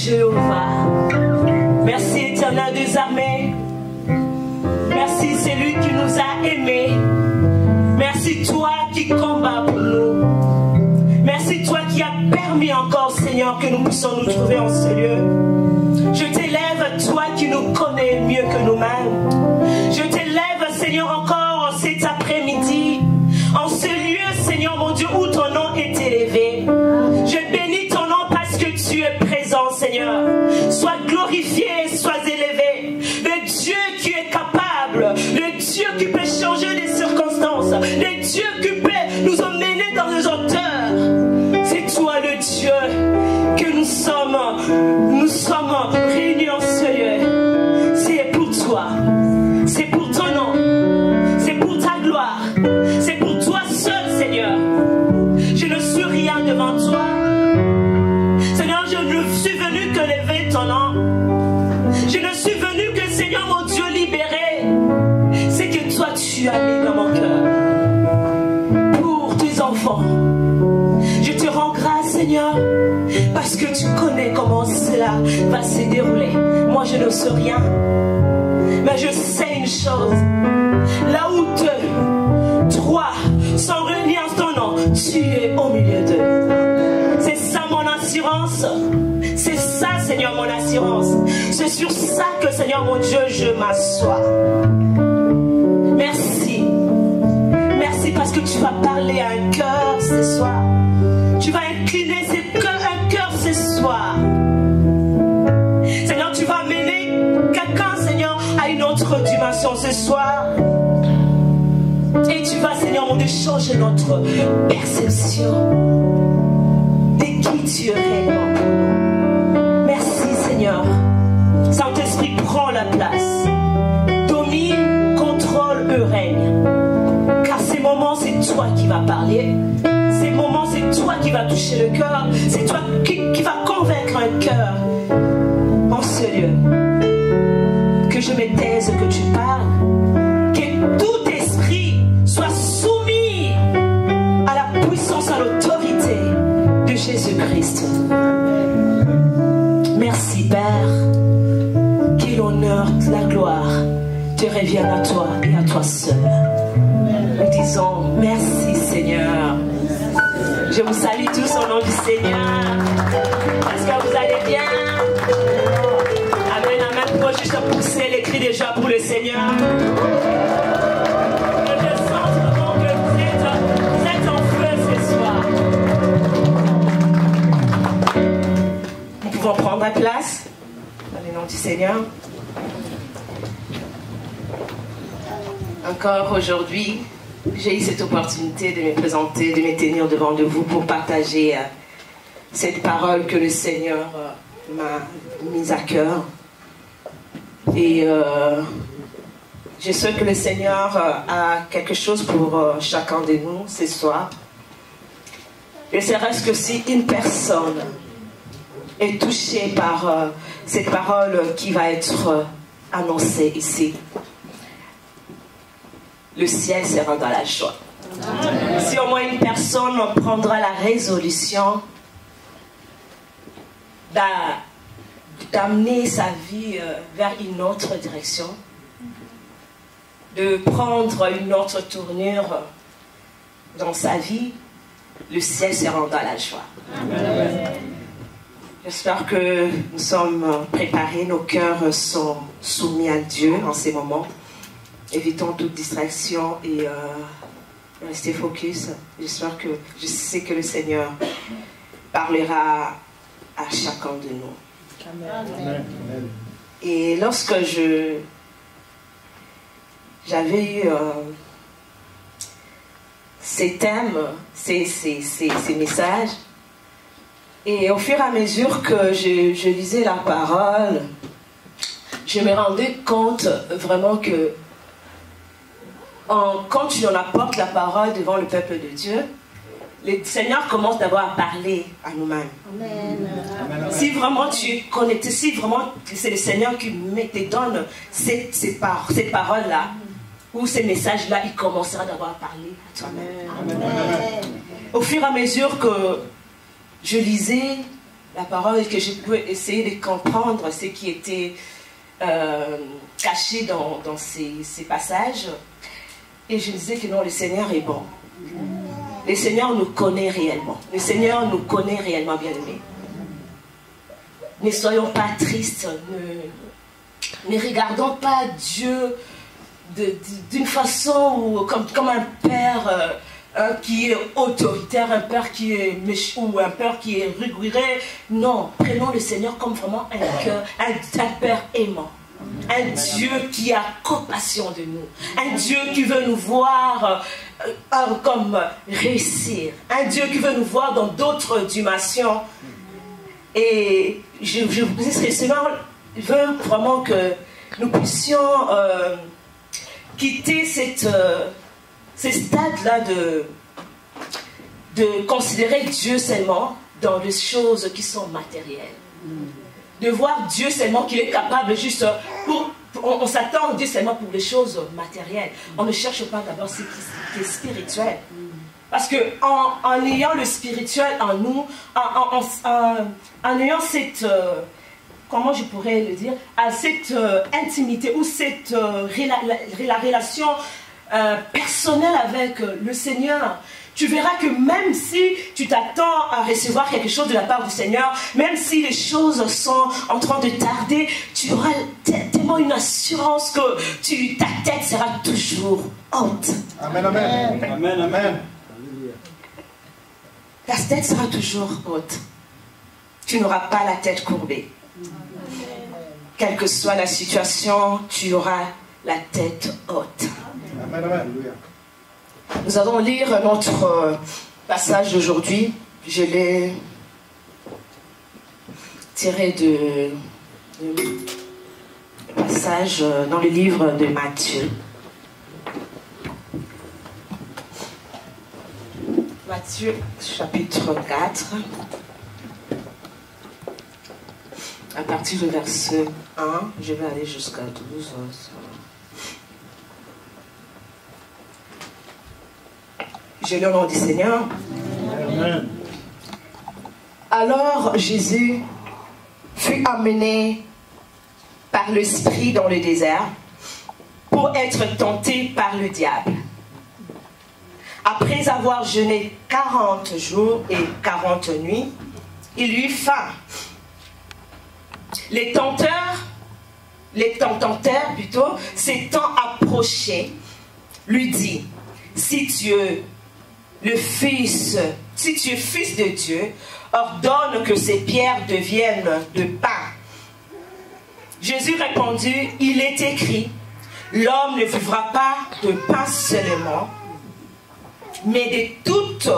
Jéhovah. Merci Éternel des armées. Merci celui qui nous a aimés. Merci toi qui combats pour nous. Merci toi qui as permis encore, Seigneur, que nous puissions nous trouver en ce lieu. Je t'élève, toi qui nous connais mieux que nous-mêmes. Je t'élève, Seigneur, encore en cet après-midi, en ce lieu, Seigneur mon Dieu, où ton nom est élevé. Je bénis ton nom parce que tu es présent, Seigneur. Sois glorifié, sois élevé. Le Dieu qui est capable, le Dieu qui peut changer les circonstances, le Dieu qui peut nous emmener dans les hauteurs. C'est toi le Dieu que nous sommes réunis en ce lieu. C'est pour toi, c'est pour ton nom, c'est pour ta gloire, c'est pour toi seul, Seigneur. Je ne suis rien devant toi. Seigneur, je ne suis venu que lever ton nom. Je ne suis venu que, Seigneur mon Dieu, libérer ce que toi tu as mis dans mon cœur pour tes enfants. Je te rends grâce, Seigneur, parce que tu connais comment cela va se dérouler. Moi, je ne sais rien, mais je une chose. Là où deux, trois sont réunis en ton nom, tu es au milieu d'eux. C'est ça mon assurance. C'est ça, Seigneur, mon assurance. C'est sur ça que, Seigneur, mon Dieu, je m'assois. Merci. Merci parce que tu vas parler à un cœur ce soir. Tu vas incliner un cœur ce soir. Seigneur, tu vas amener quelqu'un, Seigneur, à une autre dimension ce soir. Et tu vas, Seigneur, mon Dieu, changer notre perception de qui tu es réellement. Merci, Seigneur. Saint-Esprit, prends la place. Domine, contrôle, règne. Car ces moments, c'est toi qui vas parler. Ces moments, c'est toi qui vas toucher le cœur. C'est toi qui vas convaincre un cœur. En ce lieu, que je me taise, que tu parles. Que tout esprit soit soumis à la puissance, à l'autorité de Jésus-Christ. Merci, Père. Que l'honneur, la gloire te revienne à toi et à toi seul. Nous disons merci, Seigneur. Je vous salue tous au nom du Seigneur. Est-ce que vous allez bien? Amen, amen. Pour juste pousser les cris déjà pour le Seigneur. Je sens vraiment que vous êtes en feu ce soir. Nous pouvons prendre la place dans le nom du Seigneur. Encore aujourd'hui, j'ai eu cette opportunité de me présenter, de me tenir devant de vous pour partager cette parole que le Seigneur m'a mise à cœur. Et je sais que le Seigneur a quelque chose pour chacun de nous ce soir. Et serait-ce que si une personne est touchée par cette parole qui va être annoncée ici, le ciel sera dans la joie. Amen. Si au moins une personne prendra la résolution d'amener sa vie vers une autre direction, de prendre une autre tournure dans sa vie, le ciel sera dans la joie. J'espère que nous sommes préparés, nos cœurs sont soumis à Dieu en ces moments. Évitons toute distraction et restez focus. J'espère que je sais que le Seigneur parlera à chacun de nous. Amen. Et lorsque j'avais eu ces thèmes, ces messages, et au fur et à mesure que je lisais la parole, je me rendais compte vraiment que quand tu en apportes la parole devant le peuple de Dieu, le Seigneur commence d'abord à parler à nous-mêmes. Si vraiment tu es connecté, si vraiment c'est le Seigneur qui te donne ces paroles-là, ou ces messages-là, il commencera d'abord à parler à toi-même. Au fur et à mesure que je lisais la parole et que je pouvais essayer de comprendre ce qui était caché dans ces passages, et je disais que non, le Seigneur est bon. Le Seigneur nous connaît réellement. Le Seigneur nous connaît réellement, bien-aimés. Ne soyons pas tristes. Ne regardons pas Dieu d'une façon où, comme un père qui est autoritaire, un père qui est méchant ou un père qui est rigoureux. Non, prenons le Seigneur comme vraiment un père aimant. Un Dieu qui a compassion de nous. Un Dieu qui veut nous voir comme réussir. Un Dieu qui veut nous voir dans d'autres dimensions. Et je vous dis que le Seigneur veut vraiment que nous puissions quitter ce stade-là de considérer Dieu seulement dans les choses qui sont matérielles. De voir Dieu seulement qu'il est capable juste on s'attend à Dieu seulement pour les choses matérielles. On ne cherche pas d'abord ce qui est spirituel. Parce que en ayant le spirituel en nous, en ayant comment je pourrais le dire, à cette intimité ou cette la relation personnelle avec le Seigneur, tu verras que même si tu t'attends à recevoir quelque chose de la part du Seigneur, même si les choses sont en train de tarder, tu auras tellement une assurance que ta tête sera toujours haute. Amen, amen. Amen, amen. Ta tête sera toujours haute. Tu n'auras pas la tête courbée. Quelle que soit la situation, tu auras la tête haute. Amen, amen. Nous allons lire notre passage d'aujourd'hui. Je l'ai tiré de passage dans le livre de Matthieu. Matthieu, chapitre 4. À partir du verset 1, je vais aller jusqu'à 12. Je lis au nom du Seigneur. Amen. Alors Jésus fut amené par l'Esprit dans le désert pour être tenté par le diable. Après avoir jeûné 40 jours et 40 nuits, il eut faim. Les tentateurs plutôt, s'étant approchés, lui dit, si tu es fils de Dieu, ordonne que ces pierres deviennent de pain. Jésus répondit, il est écrit, l'homme ne vivra pas de pain seulement, mais de toute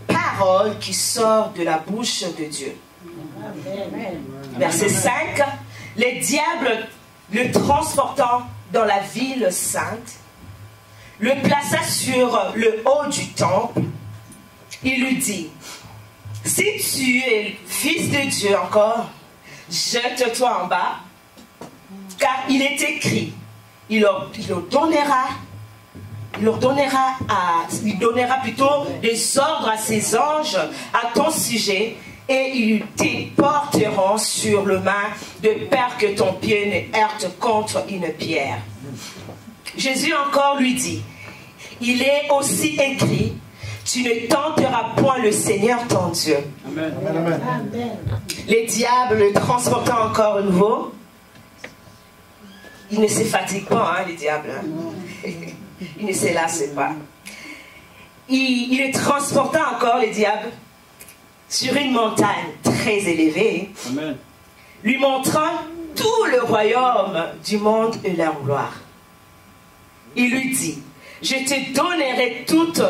parole qui sort de la bouche de Dieu. Amen. Verset 5, les diables le transportant dans la ville sainte, le plaça sur le haut du temple. Il lui dit, si tu es fils de Dieu encore, jette-toi en bas, car il est écrit, il donnera plutôt des ordres à ses anges à ton sujet, et ils te porteront sur le main de peur que ton pied ne heurte contre une pierre. Jésus encore lui dit, il est aussi écrit, tu ne tenteras point le Seigneur ton Dieu. Amen. Amen. Amen. Les diables le transportant encore à nouveau, ils ne se fatiguent pas, hein, les diables. Hein. Ils ne se lassent pas. Il le transportant encore, les diables, sur une montagne très élevée, Amen. Lui montrant tout le royaume du monde et leur gloire. Il lui dit, je te donnerai toutes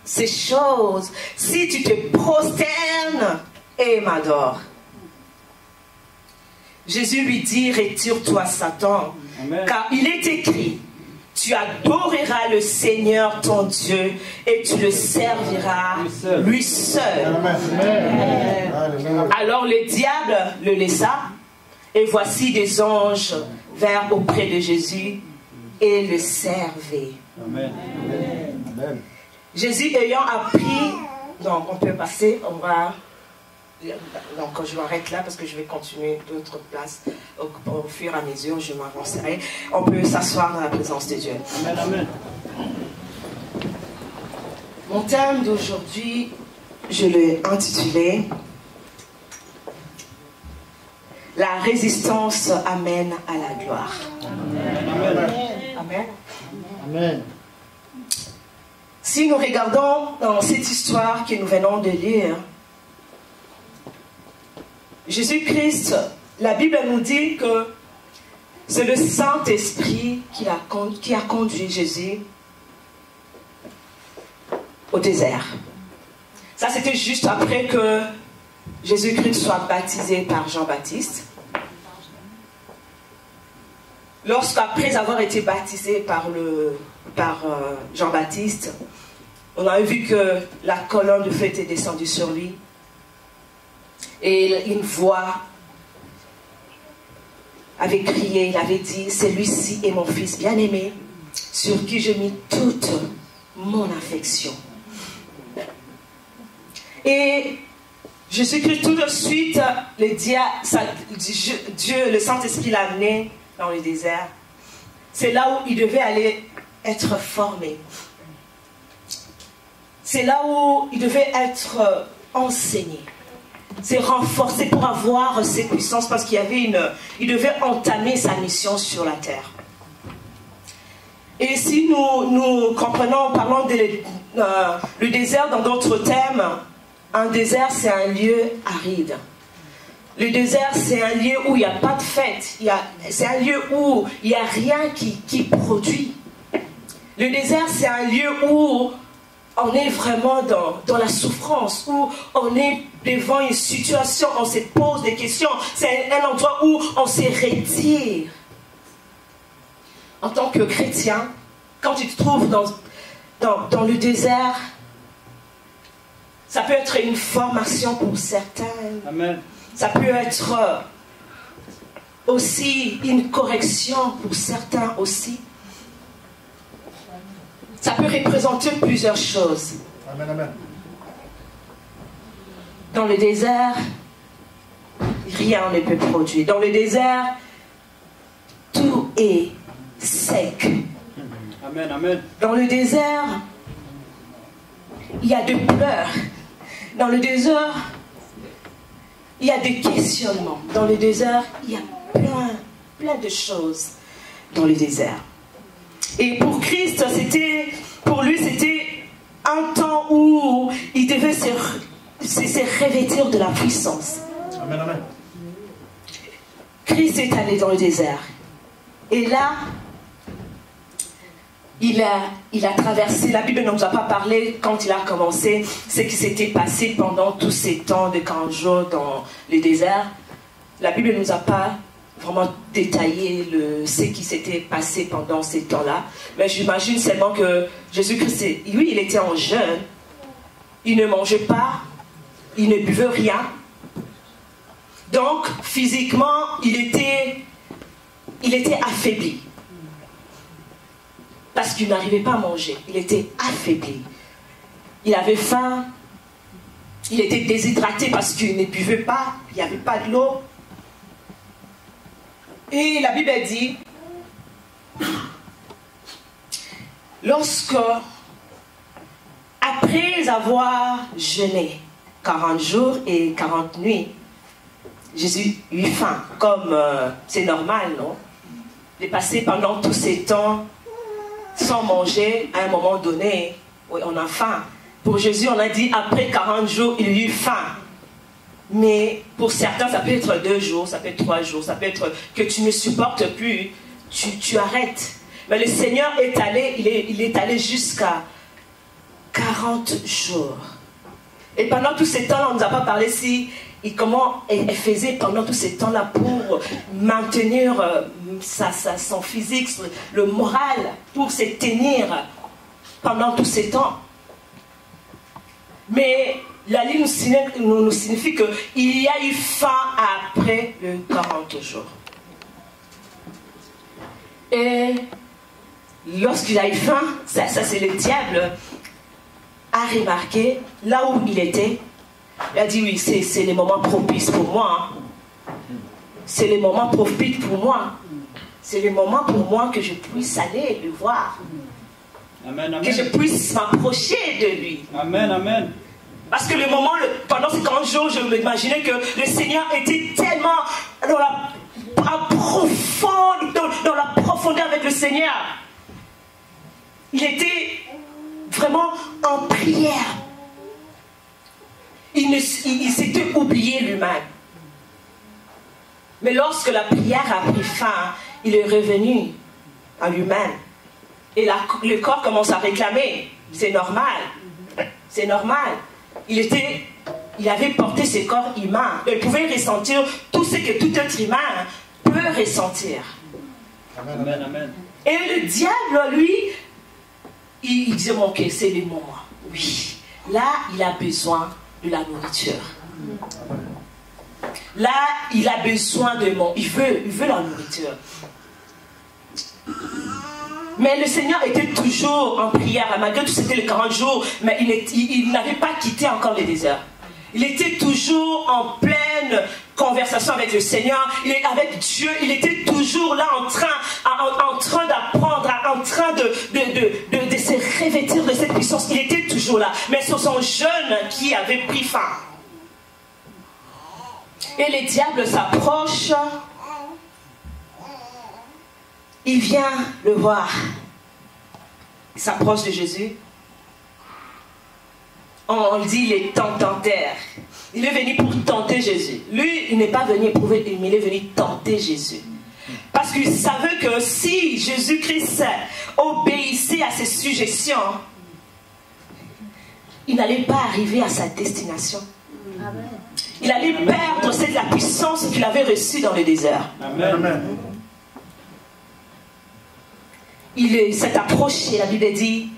ces choses si tu te prosternes et m'adores. Jésus lui dit, retire-toi Satan, Amen. Car il est écrit, tu adoreras le Seigneur ton Dieu et tu le serviras lui seul. Amen. Alors le diable le laissa et voici des anges vinrent auprès de Jésus et le servaient. Amen. Amen. Jésus ayant appris, donc on peut passer, on va... Donc je m'arrête là parce que je vais continuer d'autres places. Au fur et à mesure, je m'avancerai. On peut s'asseoir dans la présence de Dieu. Amen, amen. Mon thème d'aujourd'hui, je l'ai intitulé « La résistance amène à la gloire ». Amen. Amen. Amen. Si nous regardons dans cette histoire que nous venons de lire, Jésus-Christ, la Bible nous dit que c'est le Saint-Esprit qui a conduit Jésus au désert. Ça, c'était juste après que Jésus-Christ soit baptisé par Jean-Baptiste. Lorsqu'après avoir été baptisé par Jean-Baptiste, on a vu que la colonne de feu était descendue sur lui. Et une voix avait crié, il avait dit, celui-ci est mon fils bien-aimé, sur qui je mis toute mon affection. Et Jésus-Christ, tout de suite, Dieu, le Saint-Esprit l'a amené dans le désert. C'est là où il devait aller être formé. C'est là où il devait être enseigné. C'est renforcé pour avoir ses puissances parce qu'il devait entamer sa mission sur la terre. Et si nous comprenons, parlons le désert dans d'autres termes, un désert c'est un lieu aride. Le désert c'est un lieu où il n'y a pas de fête, c'est un lieu où il n'y a rien qui produit. Le désert c'est un lieu où on est vraiment dans la souffrance, où on est devant une situation, on se pose des questions. C'est un endroit où on se retire. En tant que chrétien, quand tu te trouves dans le désert, ça peut être une formation pour certains. Amen. Ça peut être aussi une correction pour certains aussi. Ça peut représenter plusieurs choses. Amen, amen. Dans le désert, rien ne peut produire. Dans le désert, tout est sec. Amen, amen. Dans le désert, il y a des pleurs. Dans le désert, il y a des questionnements. Dans le désert, il y a plein de choses dans le désert. Et pour Christ, pour lui, c'était un temps où il devait se revêtir de la puissance. Amen, amen. Christ est allé dans le désert. Et là, il a traversé, la Bible ne nous a pas parlé quand il a commencé, ce qui s'était passé pendant tous ces temps de 40 jours dans le désert. La Bible ne nous a pas vraiment détaillé ce qui s'était passé pendant ces temps-là. Mais j'imagine seulement que Jésus-Christ, lui, il était en jeûne. Il ne mangeait pas, il ne buvait rien. Donc, physiquement, il était affaibli. Parce qu'il n'arrivait pas à manger. Il était affaibli. Il avait faim. Il était déshydraté parce qu'il ne buvait pas. Il n'y avait pas de l'eau. Et la Bible dit, lorsque, après avoir jeûné 40 jours et 40 nuits, Jésus eut faim, comme c'est normal, non? De passer pendant tous ces temps sans manger, à un moment donné, oui, on a faim. Pour Jésus, on a dit, après 40 jours, il eut faim. Mais pour certains, ça peut être 2 jours, ça peut être 3 jours, ça peut être que tu ne supportes plus, tu arrêtes. Mais le Seigneur est allé, il est allé jusqu'à 40 jours. Et pendant tous ces temps-là, on ne nous a pas parlé comment elle faisait pendant tous ces temps-là pour maintenir son physique, le moral, pour se tenir pendant tous ces temps. Mais la ligne nous signifie qu'il y a eu faim après les 40 jours. Et lorsqu'il a eu faim, ça c'est le diable, a remarqué là où il était. Il a dit oui, c'est les moments propices pour moi. C'est les moments propices pour moi. C'est les moments pour moi que je puisse aller le voir. Amen, amen. Que je puisse m'approcher de lui. Amen, amen. Parce que pendant ces 40 jours, je m'imaginais que le Seigneur était tellement dans la profondeur avec le Seigneur. Il était vraiment en prière. Il s'était oublié lui-même. Mais lorsque la prière a pris fin, il est revenu à lui-même. Et le corps commence à réclamer. C'est normal. C'est normal. Il avait porté ce corps humain. Il pouvait ressentir tout ce que tout être humain peut ressentir. Amen, amen, amen. Et le diable, lui, il disait, bon, ok, c'est le moment. Oui. Là, il a besoin de la nourriture. Là, il a besoin de il veut la nourriture. Mais le Seigneur était toujours en prière, malgré tout c'était les 40 jours, mais il n'avait pas quitté encore le désert. Il était toujours en pleine conversation avec le Seigneur, avec Dieu. Il était toujours là en train d'apprendre, en train de se revêtir de cette puissance. Il était toujours là. Mais c'est son jeûne qui avait pris fin. Et le diable s'approche. Il vient le voir. Il s'approche de Jésus. On dit il est tentateur. Il est venu pour tenter Jésus. Lui, il n'est pas venu éprouver, mais il est venu tenter Jésus. Parce qu'il savait que si Jésus-Christ obéissait à ses suggestions, il n'allait pas arriver à sa destination. Il allait perdre la puissance qu'il avait reçue dans le désert. Amen. Il s'est approché, la Bible dit,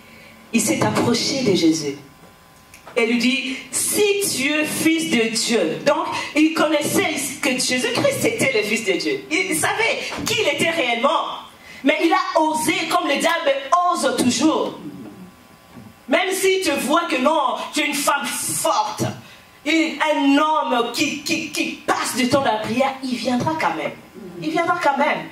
il s'est approché de Jésus. Et lui dit, si tu es fils de Dieu. Donc, il connaissait que Jésus-Christ était le fils de Dieu. Il savait qui il était réellement. Mais il a osé, comme le diable ose toujours. Même si tu vois que non, tu es une femme forte, un homme qui passe du temps de la prière, il viendra quand même. Il viendra quand même.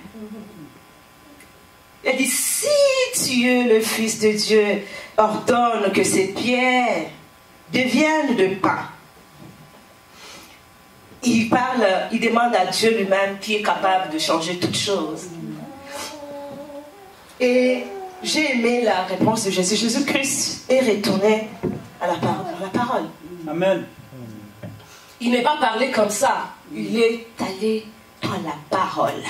Il dit, si tu es le fils de Dieu, ordonne que ces pierres deviennent de pain. Il parle, il demande à Dieu lui-même qui est capable de changer toutes choses. Et j'ai aimé la réponse de Jésus. Jésus-Christ est retourné à la parole. Amen. Il n'est pas parlé comme ça. Il est allé dans la parole.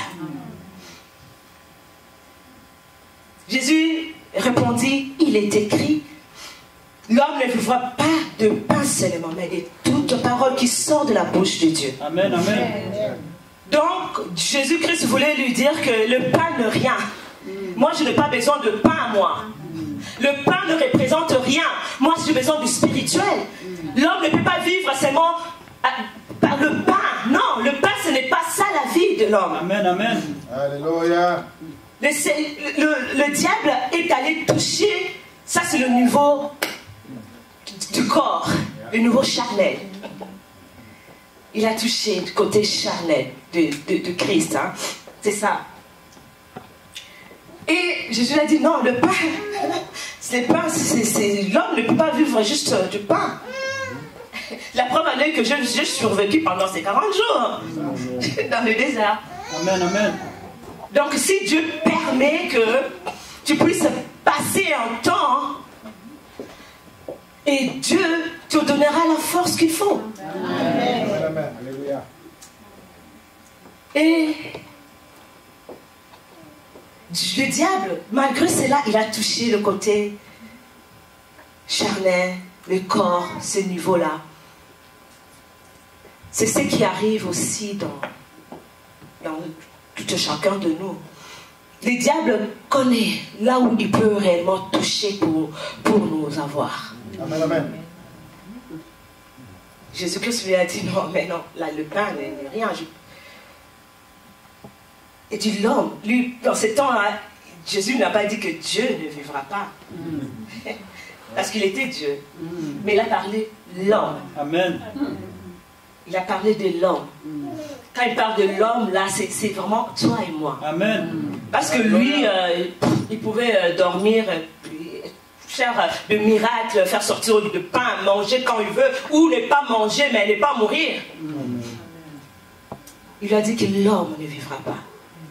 Jésus répondit, il est écrit, l'homme ne vivra pas de pain seulement, mais de toute parole qui sort de la bouche de Dieu. Amen, amen. Donc, Jésus-Christ voulait lui dire que le pain n'est rien. Moi, je n'ai pas besoin de pain à moi. Le pain ne représente rien. Moi, j'ai besoin du spirituel. L'homme ne peut pas vivre seulement par le pain. Non, le pain, ce n'est pas ça la vie de l'homme. Amen, amen. Alléluia. Le diable est allé toucher, ça c'est le niveau du corps, le niveau charnel. Il a touché le côté charnel de Christ, hein. C'est ça. Et Jésus a dit non, le pain, l'homme ne peut pas vivre juste du pain. La preuve en est que j'ai survécu pendant ces 40 jours dans le désert. Amen, amen. Donc si Dieu permet que tu puisses passer un temps, et Dieu te donnera la force qu'il faut. Amen. Amen. Alléluia. Et le diable, malgré cela, il a touché le côté charnel, le corps, ce niveau-là. C'est ce qui arrive aussi dans tout chacun de nous. Le diable connaît là où il peut réellement toucher pour nous avoir. Amen, amen. Jésus-Christ lui a dit non, mais non, là le pain n'est rien. Et dit l'homme, lui, dans ce temps-là, Jésus n'a pas dit que Dieu ne vivra pas. Parce qu'il était Dieu. Mais il a parlé l'homme. Amen. Il a parlé de l'homme. Quand il parle de l'homme, là, c'est vraiment toi et moi. Amen. Parce que lui, il pouvait dormir, faire de miracles, faire sortir de pain, manger quand il veut, ou ne pas manger, mais ne pas mourir. Il lui a dit que l'homme ne vivra pas.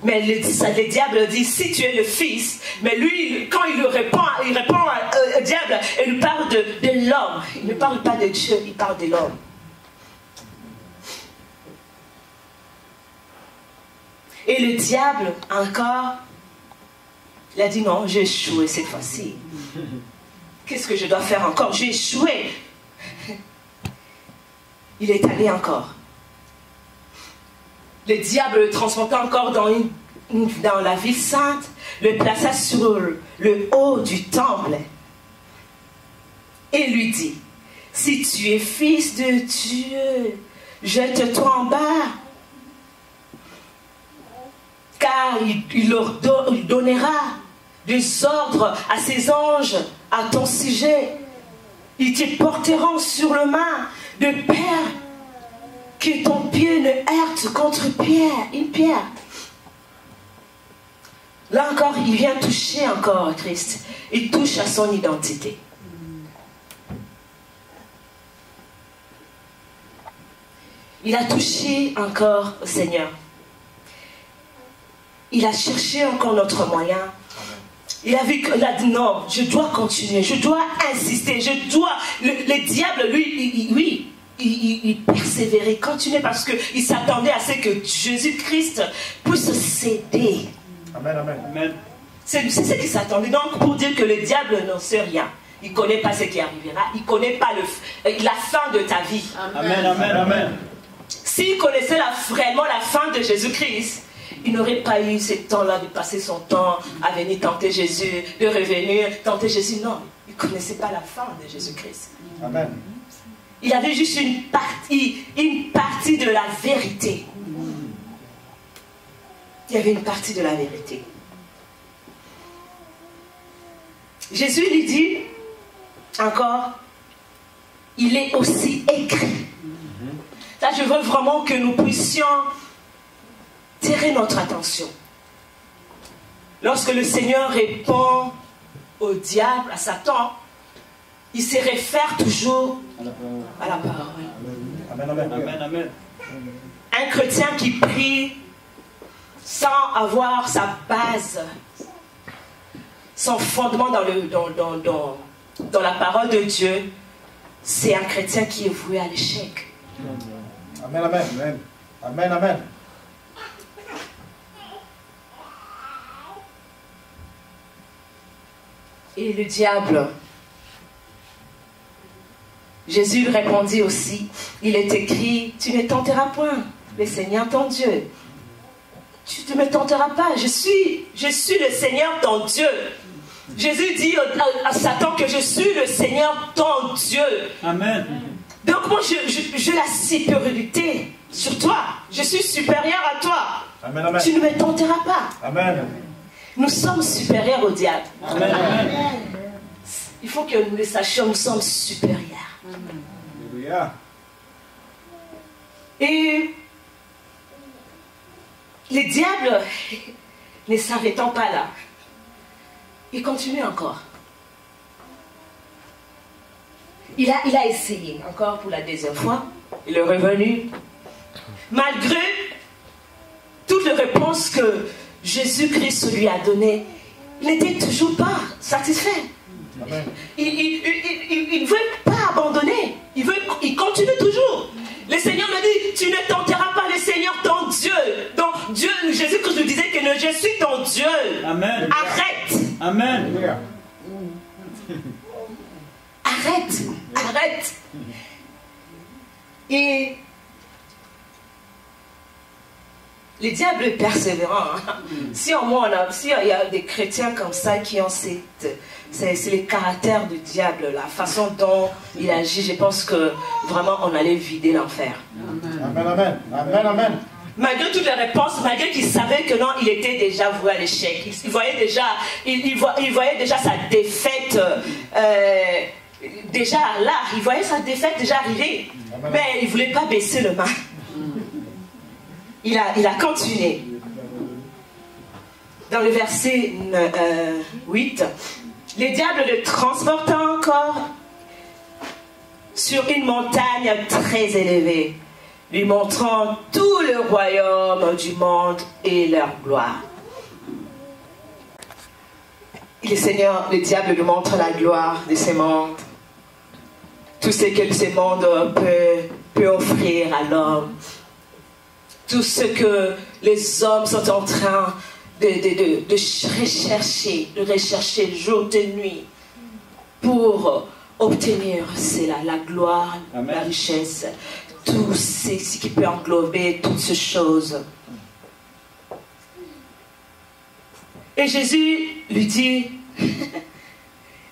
Mais le diable dit, si tu es le fils, mais lui, quand il répond au diable, il parle de l'homme. Il ne parle pas de Dieu, il parle de l'homme. Et le diable, encore, il a dit non, j'ai échoué cette fois-ci. Qu'est-ce que je dois faire encore? J'ai échoué. Il est allé encore. Le diable le transporta encore dans la ville sainte, le plaça sur le haut du temple et lui dit, si tu es fils de Dieu, jette-toi en bas. Car il leur donnera des ordres à ses anges à ton sujet. Ils te porteront sur le main de peur que ton pied ne heurte contre une pierre. Là encore, il vient toucher encore Christ. Il touche à son identité. Il a touché encore au Seigneur. Il a cherché encore notre moyen. Il a vu qu'il a dit non, je dois continuer, je dois insister, je dois... Le diable, lui, il persévérait, continuait parce qu'il s'attendait à ce que Jésus-Christ puisse céder. Amen, amen. Amen. C'est ce qu'il s'attendait. Donc pour dire que le diable n'en sait rien. Il ne connaît pas ce qui arrivera. Il ne connaît pas la fin de ta vie. Amen, amen, amen. S'il connaissait vraiment la fin de Jésus-Christ, il n'aurait pas eu ce temps-là de passer son temps à venir tenter Jésus, de revenir, tenter Jésus. Non, il ne connaissait pas la fin de Jésus-Christ. Amen. Il avait juste une partie de la vérité. Il y avait une partie de la vérité. Jésus lui dit encore, il est aussi écrit. Là, je veux vraiment que nous puissions tirer notre attention. Lorsque le Seigneur répond au diable, à Satan, il se réfère toujours à la parole. Amen, amen. Amen, amen. Un chrétien qui prie sans avoir sa base, son fondement dans la parole de Dieu, c'est un chrétien qui est voué à l'échec. Amen, amen, amen. Amen, amen. Et le diable, Jésus répondit aussi, il est écrit, tu ne tenteras point le Seigneur ton Dieu. Tu ne me tenteras pas, je suis le Seigneur ton Dieu. Jésus dit à Satan que je suis le Seigneur ton Dieu. Amen. Donc moi j'ai la supériorité sur toi. Je suis supérieur à toi. Amen, amen. Tu ne me tenteras pas. Amen. Nous sommes supérieurs au diable. Amen, amen. Il faut que nous le sachions, nous sommes supérieurs. Alléluia. Et les diables, ne s'arrêtant pas là, il continue encore. Il a essayé encore pour la deuxième fois. Il est revenu. Malgré toutes les réponses que Jésus-Christ lui a données, il n'était toujours pas satisfait. Amen. Il ne veut pas abandonner. Il continue toujours. Le Seigneur me dit, tu ne tenteras pas le Seigneur ton Dieu. Donc Dieu, Jésus-Christ nous disait que je suis ton Dieu. Amen. Arrête. Amen. Alléluia. Arrête. Et le diable est persévérant. Si au moins s'il y a des chrétiens comme ça qui ont c'est le caractère du diable, la façon dont il agit, je pense que vraiment on allait vider l'enfer. Amen, amen. Amen, amen. Malgré toutes les réponses, malgré qu'il savait que non, il était déjà voué à l'échec. Il voyait déjà sa défaite. Déjà là, il voyait sa défaite déjà arriver. Mais il ne voulait pas baisser le main. Il a continué. Dans le verset 8, le diable le transporta encore sur une montagne très élevée, lui montrant tout le royaume du monde et leur gloire. Et le diable lui montre la gloire de ce monde, tout ce que ce monde peut offrir à l'homme, tout ce que les hommes sont en train de rechercher jour et nuit pour obtenir la gloire, Amen. la richesse, tout ce qui peut englober toutes ces choses. Et Jésus lui dit,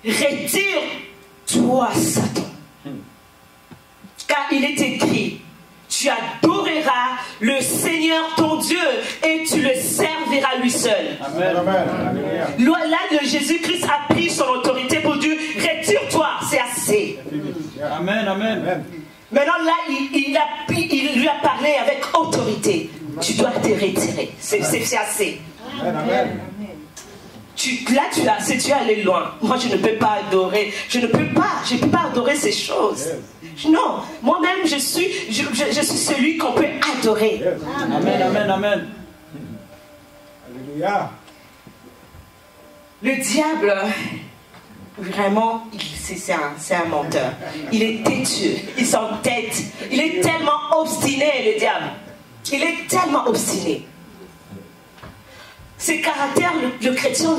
retire-toi, Satan. Car il est écrit, tu adoreras le Seigneur ton Dieu et tu le serviras lui seul. Amen. Amen. Alléluia. Là, Jésus-Christ a pris son autorité pour dire, retire-toi, c'est assez. Amen, amen. Amen. Maintenant, là, il lui a parlé avec autorité. Tu dois te retirer. C'est assez. Amen. Tu es allé loin. Moi, je ne peux pas adorer. Je ne peux pas adorer ces choses. Non, moi-même, je suis celui qu'on peut adorer. Amen, amen, amen. Alléluia. Le diable, vraiment, c'est un menteur. Il est têtu, il s'entête. Il est tellement obstiné, le diable. Il est tellement obstiné. Ces caractères, le chrétien,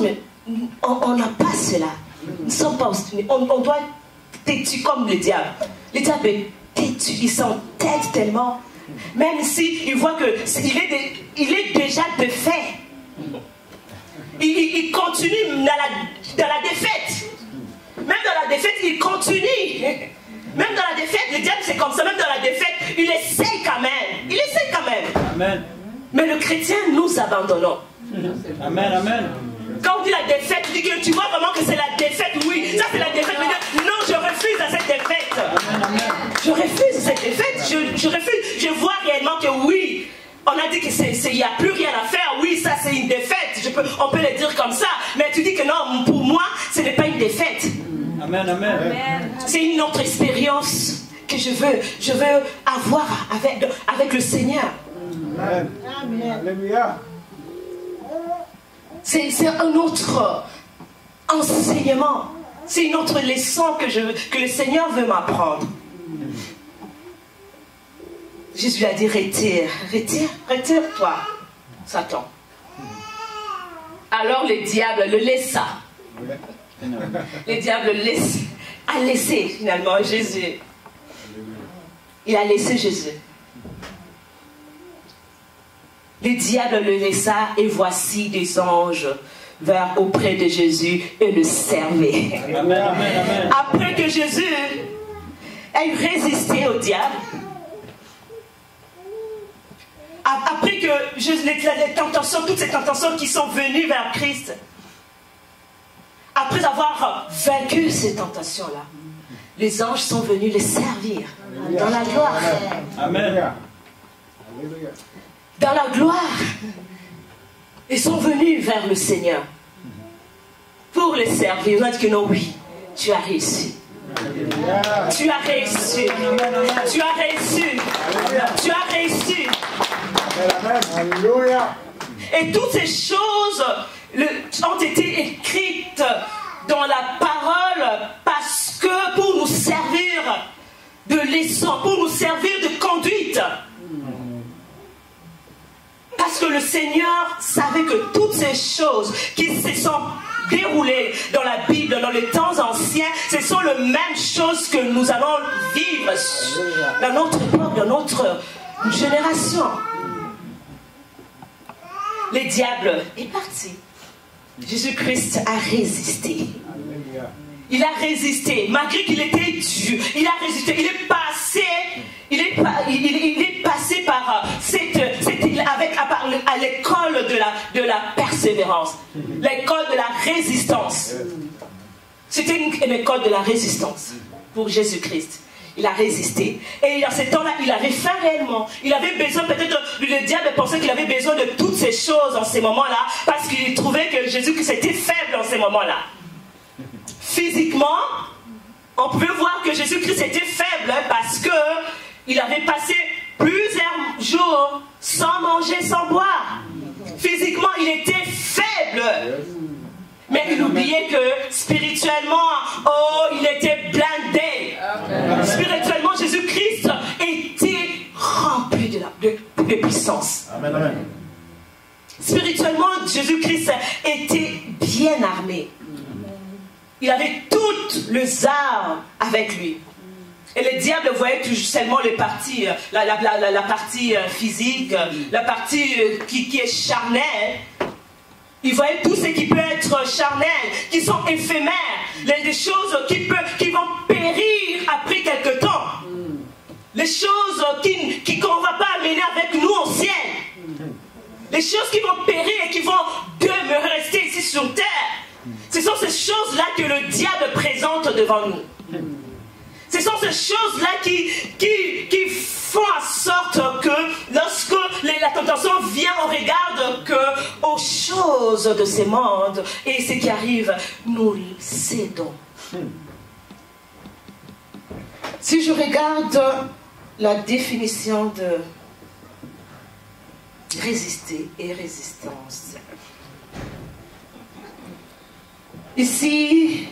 on n'a pas cela. Nous ne sommes pas obstinés. On doit être têtu comme le diable. Le diable est têtu, il s'entête tellement. Même s'il voit qu'il est déjà de fait. Il continue dans la défaite. Même dans la défaite, il continue. Même dans la défaite, le diable c'est comme ça. Même dans la défaite, il essaye quand même. Il essaye quand même. Amen. Mais le chrétien, nous abandonnons. Amen, amen. Quand on dit la défaite, tu vois vraiment que c'est la défaite. Oui, ça c'est la défaite. Mais non, je refuse à cette défaite. Amen, amen. Je refuse cette défaite. Je refuse. Je vois réellement que oui. On a dit qu'il n'y a plus rien à faire. Oui, ça c'est une défaite. On peut le dire comme ça. Mais tu dis que non, pour moi, ce n'est pas une défaite. Amen, amen. C'est une autre expérience que je veux avoir avec le Seigneur. Amen. Alléluia. C'est un autre enseignement. C'est une autre leçon que le Seigneur veut m'apprendre. Jésus a dit retire-toi, Satan. Alors le diable le laissa. Le diable a laissé finalement Jésus. Il a laissé Jésus. Le diable le laissa et voici des anges vinrent auprès de Jésus et le servaient. Amen, amen, amen. Après que Jésus ait résisté au diable, après que les tentations, toutes ces tentations qui sont venues vers Christ, après avoir vaincu ces tentations-là, les anges sont venus les servir dans la gloire. Amen. Dans la gloire. Ils sont venus vers le Seigneur pour les servir. Ils ont dit que non, oui, tu as réussi. Tu as réussi. Tu as réussi. Tu as réussi. Alléluia. Et toutes ces choses ont été écrites dans la parole parce que pour nous servir de leçon, pour nous servir de conduite. Parce que le Seigneur savait que toutes ces choses qui se sont déroulées dans la Bible, dans les temps anciens, ce sont les mêmes choses que nous allons vivre dans notre époque, dans notre génération. Le diable est parti. Jésus-Christ a résisté. Il a résisté, malgré qu'il était Dieu. Il a résisté. Il est passé par à l'école de la persévérance, l'école de la résistance. C'était une école de la résistance pour Jésus-Christ. Il a résisté. Et dans ce temps-là, il avait faim réellement. Il avait besoin, peut-être, le diable pensait qu'il avait besoin de toutes ces choses en ces moments-là, parce qu'il trouvait que Jésus-Christ était faible en ces moments-là. Physiquement, on pouvait voir que Jésus-Christ était faible parce qu'il avait passé plusieurs jours sans manger, sans boire. Physiquement, il était faible. Mais il oubliait que spirituellement, il était blindé. Spirituellement, Jésus-Christ était rempli de puissance. Amen, amen. Spirituellement, Jésus-Christ était bien armé. Il avait toutes les armes avec lui. Et le diable voyait seulement les parties, la partie physique, la partie qui est charnelle. Il voyait tout ce qui peut être charnel, qui sont éphémères, les choses qui vont périr après quelque temps. Les choses qu'on ne va pas amener avec nous au ciel. Les choses qui vont périr et qui vont demeurer rester ici sur terre. Ce sont ces choses-là que le diable présente devant nous. Ce sont ces choses-là qui font en sorte que lorsque la tentation vient, on regarde aux choses de ce monde et ce qui arrive, nous cédons. Si je regarde la définition de résister et résistance, ici,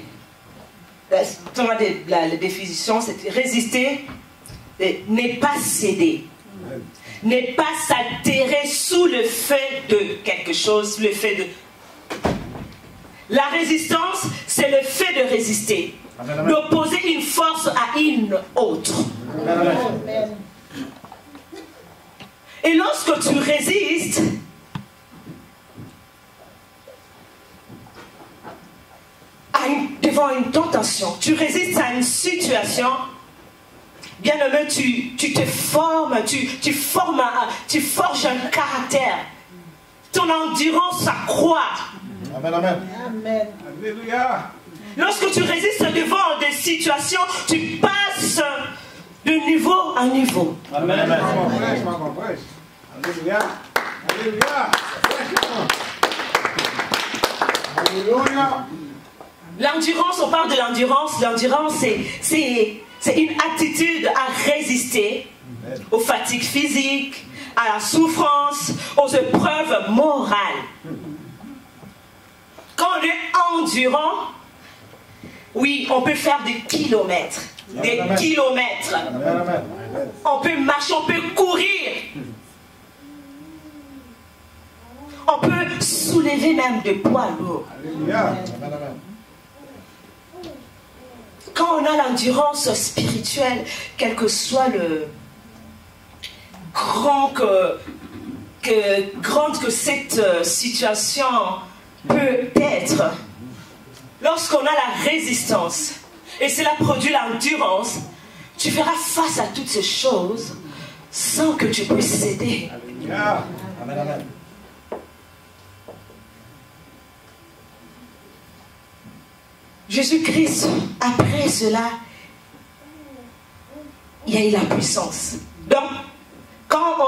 la définition, c'est résister, n'est pas céder, n'est pas s'altérer sous le fait de quelque chose, le fait de... La résistance, c'est le fait de résister, d'opposer une force à une autre. Amen. Et lorsque tu résistes, devant une tentation, tu résistes à une situation, bien aimé, tu te formes, tu forges un caractère. Ton endurance s'accroît. Amen, amen. Amen. Alléluia. Lorsque tu résistes devant des situations, tu passes de niveau en niveau. Amen. Amen. Alléluia. Alléluia. Alléluia. L'endurance, on parle de l'endurance. L'endurance, c'est une attitude à résister aux fatigues physiques, à la souffrance, aux épreuves morales. Quand on est endurant, oui, on peut faire des kilomètres. Des kilomètres. On peut marcher, on peut courir. On peut soulever même des poids lourds. Quand on a l'endurance spirituelle, quel que soit le grande que cette situation peut être, lorsqu'on a la résistance, et cela produit l'endurance, tu feras face à toutes ces choses sans que tu puisses céder. Amen, amen. Jésus-Christ, après cela, il y a eu la puissance. Donc,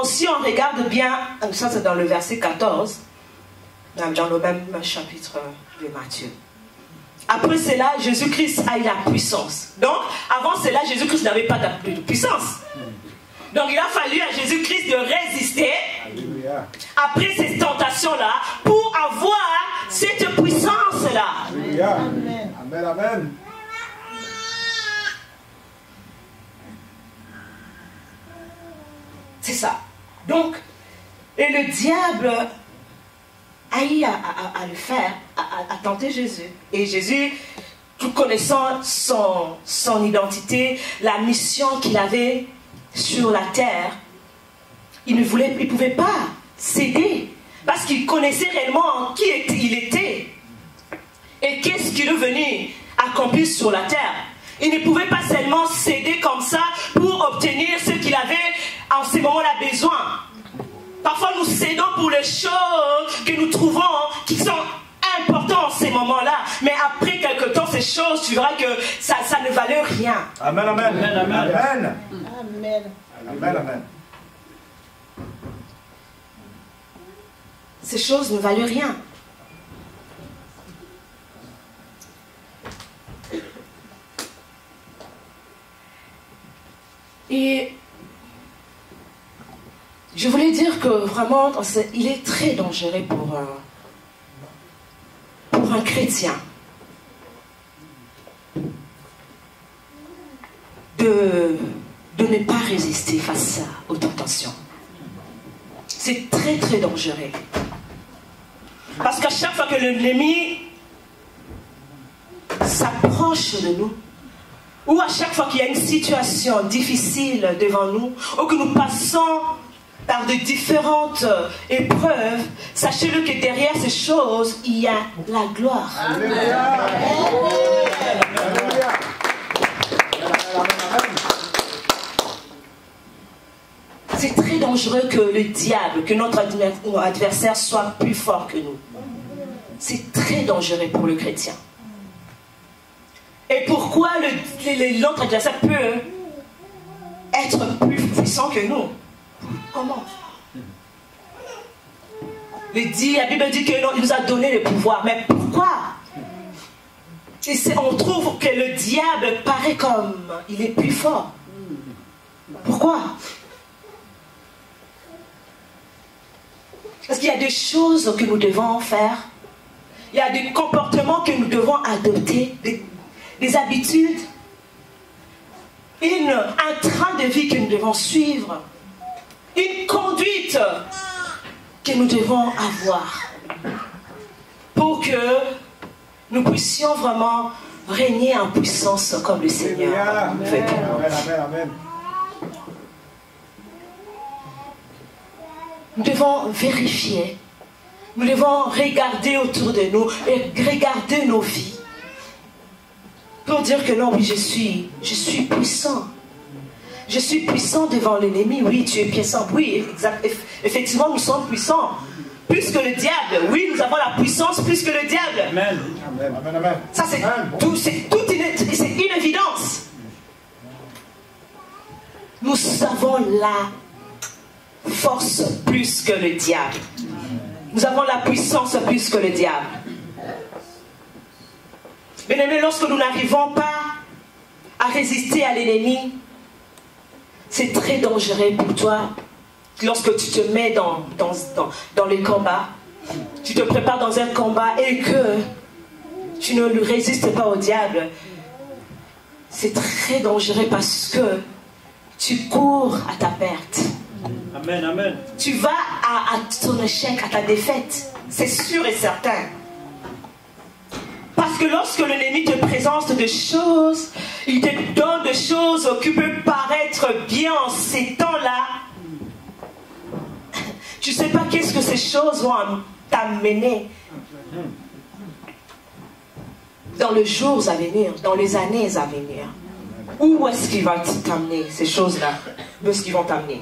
si on regarde bien, ça c'est dans le verset 14, dans le même chapitre de Matthieu. Après cela, Jésus-Christ a eu la puissance. Donc, avant cela, Jésus-Christ n'avait pas de puissance. Donc, il a fallu à Jésus-Christ de résister après ces tentations-là pour avoir cette puissance-là. Amen. Amen, amen. C'est ça. Donc, et le diable a eu à le faire, à tenter Jésus. Et Jésus, tout connaissant son identité, la mission qu'il avait sur la terre, il ne pouvait pas céder. Parce qu'il connaissait réellement qui il était. Et qu'est-ce qu'il est venu accomplir sur la terre. Il ne pouvait pas seulement céder comme ça pour obtenir ce qu'il avait en ce moment-là besoin. Parfois nous cédons pour les choses que nous trouvons qui sont importantes en ces moments-là. Mais après quelque temps, ces choses, tu verras que ça ne valait rien. Amen, amen. Amen, amen. Amen. Amen. Amen, amen. Ces choses ne valaient rien. Et je voulais dire que vraiment, il est très dangereux pour un chrétien de ne pas résister face aux tentations. C'est très très dangereux. Parce qu'à chaque fois que l'ennemi s'approche de nous, ou à chaque fois qu'il y a une situation difficile devant nous, ou que nous passons par de différentes épreuves, sachez-le que derrière ces choses, il y a la gloire. Alléluia. Alléluia. C'est très dangereux que le diable, que notre adversaire soit plus fort que nous. C'est très dangereux pour le chrétien. Et pourquoi l'autre adversaire peut être plus puissant que nous? Comment? La Bible dit que non, il nous a donné le pouvoir. Mais pourquoi? On trouve que le diable paraît comme il est plus fort. Pourquoi? Parce qu'il y a des choses que nous devons faire. Il y a des comportements que nous devons adopter, des habitudes, un train de vie que nous devons suivre, une conduite que nous devons avoir pour que nous puissions vraiment régner en puissance comme le Seigneur fait pour nous. Amen. Nous devons vérifier. Nous devons regarder autour de nous et regarder nos vies pour dire que non, oui, je suis puissant. Je suis puissant devant l'ennemi. Oui, tu es puissant. Oui, exact. Effectivement, nous sommes puissants. Plus que le diable. Oui, nous avons la puissance plus que le diable. Amen. Amen. Ça, c'est une évidence. Nous avons la force plus que le diable. Nous avons la puissance plus que le diable. Bien-aimés, lorsque nous n'arrivons pas à résister à l'ennemi, c'est très dangereux pour toi. Lorsque tu te mets dans les combats, tu te prépares dans un combat et que tu ne résistes pas au diable, c'est très dangereux parce que tu cours à ta perte. Amen, amen. Tu vas à ton échec, à ta défaite. C'est sûr et certain. Parce que lorsque l'ennemi te présente des choses, il te donne des choses qui peuvent paraître bien en ces temps-là, tu ne sais pas qu'est-ce que ces choses vont t'amener dans les jours à venir, dans les années à venir. Où est-ce qu'il va t'amener, ces choses-là? Où est-ce qu'ils vont t'amener?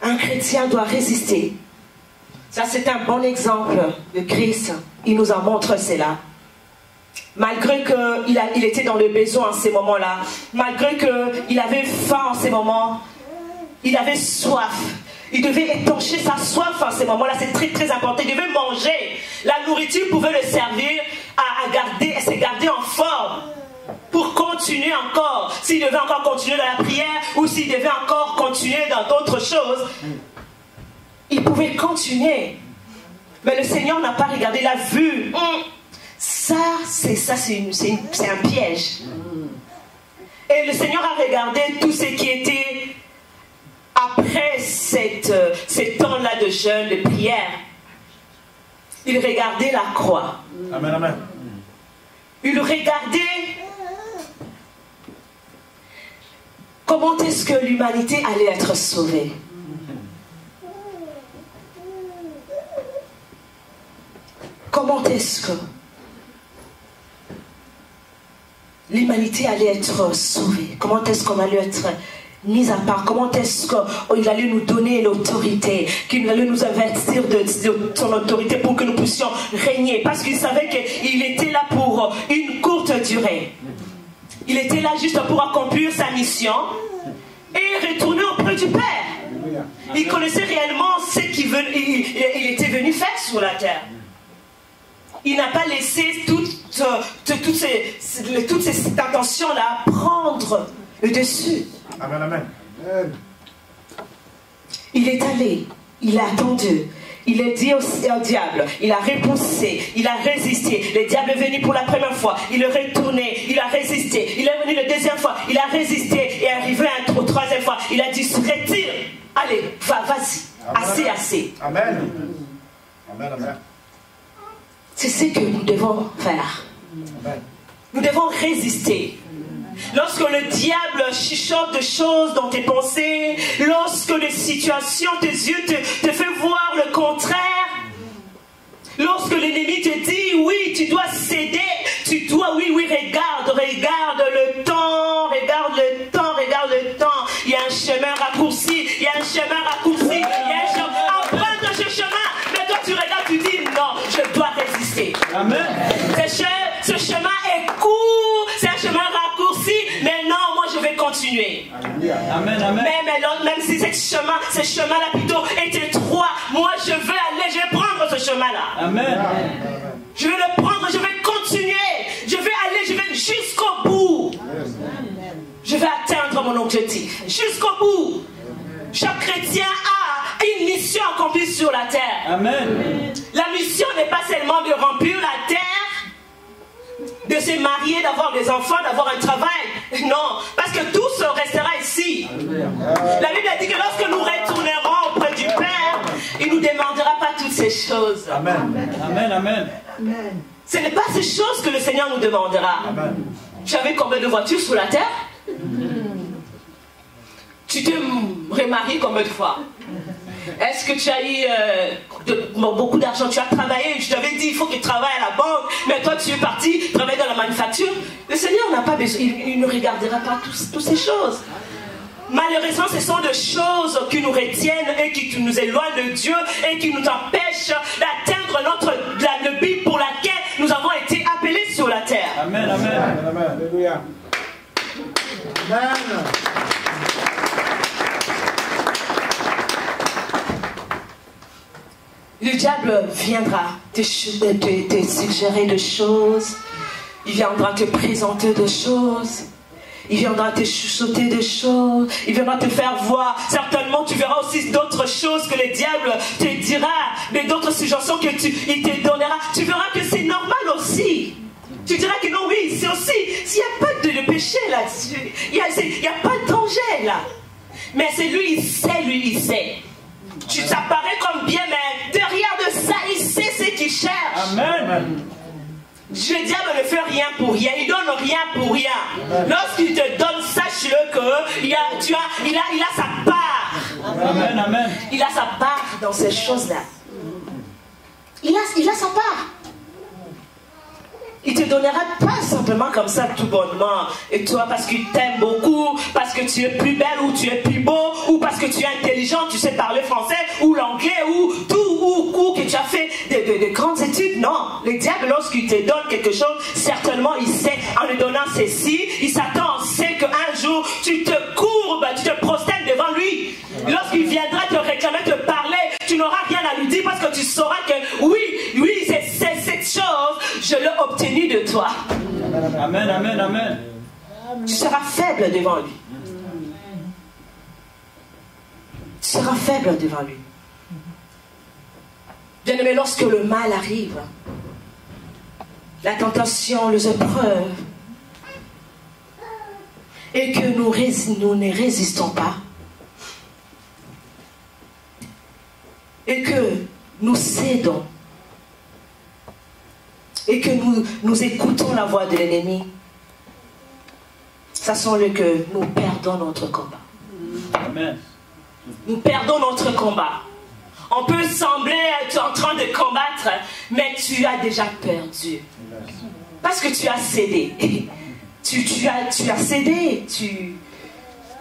Un chrétien doit résister. Ça, c'est un bon exemple de Christ. Il nous en montre cela. Malgré qu'il était dans le besoin en ces moments-là, malgré qu'il avait faim en ces moments, il avait soif. Il devait étancher sa soif en ces moments-là. C'est très très important. Il devait manger. La nourriture pouvait le servir à se garder en forme. Pour continuer encore, s'il devait encore continuer dans la prière ou s'il devait encore continuer dans d'autres choses, il pouvait continuer. Mais le Seigneur n'a pas regardé, il a vu. C'est un piège. Et le Seigneur a regardé tout ce qui était après ces temps-là de jeûne, de prière. Il regardait la croix. Amen, amen. Il regardait comment est-ce que l'humanité allait être sauvée. Comment est-ce que l'humanité allait être sauvée? Comment est-ce qu'on allait être mis à part? Comment est-ce qu'il allait nous donner l'autorité? Qu'il allait nous avertir de son autorité pour que nous puissions régner? Parce qu'il savait qu'il était là pour une courte durée. Il était là juste pour accomplir sa mission et retourner auprès du Père. Il connaissait réellement ce qu'il était venu faire sur la terre. Il n'a pas laissé toutes ces intentions-là prendre le dessus. Amen, amen. Il est allé, il a attendu, il a dit au diable, il a repoussé, il a résisté. Le diable est venu pour la première fois, il est retourné, il a résisté. Il est venu la deuxième fois, il a résisté. Et arrivé à la troisième fois, il a dit retire, allez, vas-y, assez. Amen. Amen, amen. C'est ce que nous devons faire. Amen. Nous devons résister. Lorsque le diable chuchote de choses dans tes pensées, lorsque les situations, tes yeux te font voir le contraire, lorsque l'ennemi te dit oui, tu dois céder, tu dois, oui, regarde le temps, il y a un chemin raccourci, emprunte ce chemin, mais toi tu regardes, tu dis non, je dois avancer. Amen. Ce chemin est court, c'est un chemin raccourci, mais non, moi je vais continuer. Amen, amen. Même si ce chemin-là plutôt est étroit, moi je vais aller, je vais prendre ce chemin-là. Amen. Je vais le prendre, je vais continuer. Je vais aller, je vais jusqu'au bout. Je vais atteindre mon objectif. Jusqu'au bout. Chaque chrétien a une mission accomplie sur la terre. Amen. La mission n'est pas seulement de remplir la terre, de se marier, d'avoir des enfants, d'avoir un travail. Non, parce que tout se restera ici. La Bible a dit que lorsque nous retournerons auprès du Père, il ne nous demandera pas toutes ces choses. Amen. Amen, amen. Ce n'est pas ces choses que le Seigneur nous demandera. Tu avais combien de voitures sur la terre? Tu t'es remarié combien de fois? Est-ce que tu as eu beaucoup d'argent? Tu as travaillé, je t'avais dit il faut que tu travailles à la banque, mais toi tu es parti travailler dans la manufacture. Le Seigneur n'a pas besoin, il ne regardera pas toutes ces choses. Malheureusement, ce sont des choses qui nous retiennent et qui nous éloignent de Dieu et qui nous empêchent d'atteindre le but pour laquelle nous avons été appelés sur la terre. Amen, amen. Amen. Alléluia. Amen. Le diable viendra te suggérer des choses. Il viendra te présenter des choses. Il viendra te chuchoter des choses. Il viendra te faire voir. Certainement, tu verras aussi d'autres choses que le diable te dira. Mais d'autres suggestions qu'il te donnera. Tu verras que c'est normal aussi. Tu diras que non, oui, c'est aussi. S'il n'y a pas de péché là-dessus, il n'y a pas de danger là. Mais c'est lui, il sait. Ça paraît comme bien, mais derrière de ça, il sait ce qu'il cherche. Amen. Le diable ne fait rien pour rien, il donne rien pour rien. Lorsqu'il te donne, sache-le qu'il a sa part. Amen, amen. Il a sa part dans ces choses-là. Il a sa part. Il ne te donnera pas simplement comme ça tout bonnement. Et toi, parce qu'il t'aime beaucoup, parce que tu es plus belle ou tu es plus beau, ou parce que tu es intelligent, tu sais parler français, ou l'anglais, ou tout, ou que tu as fait de grandes études. Non, le diable, lorsqu'il te donne quelque chose, certainement il sait, en lui donnant ceci, il s'attend, sait qu'un jour, tu te courbes, tu te prosternes devant lui. Lorsqu'il viendra te réclamer, te parler, tu n'auras rien à lui dire parce que tu sauras que oui, c'est cette chose, je l'ai obtenue de toi. Amen, amen, amen. Tu seras faible devant lui. Tu seras faible devant lui. Bien-aimé, lorsque le mal arrive, la tentation, les épreuves, et que nous ne résistons pas, et que nous cédons, et que nous écoutons la voix de l'ennemi, sachons-le que nous perdons notre combat. Amen. Nous perdons notre combat. On peut sembler être en train de combattre, mais tu as déjà perdu. Parce que tu as cédé. Tu as cédé.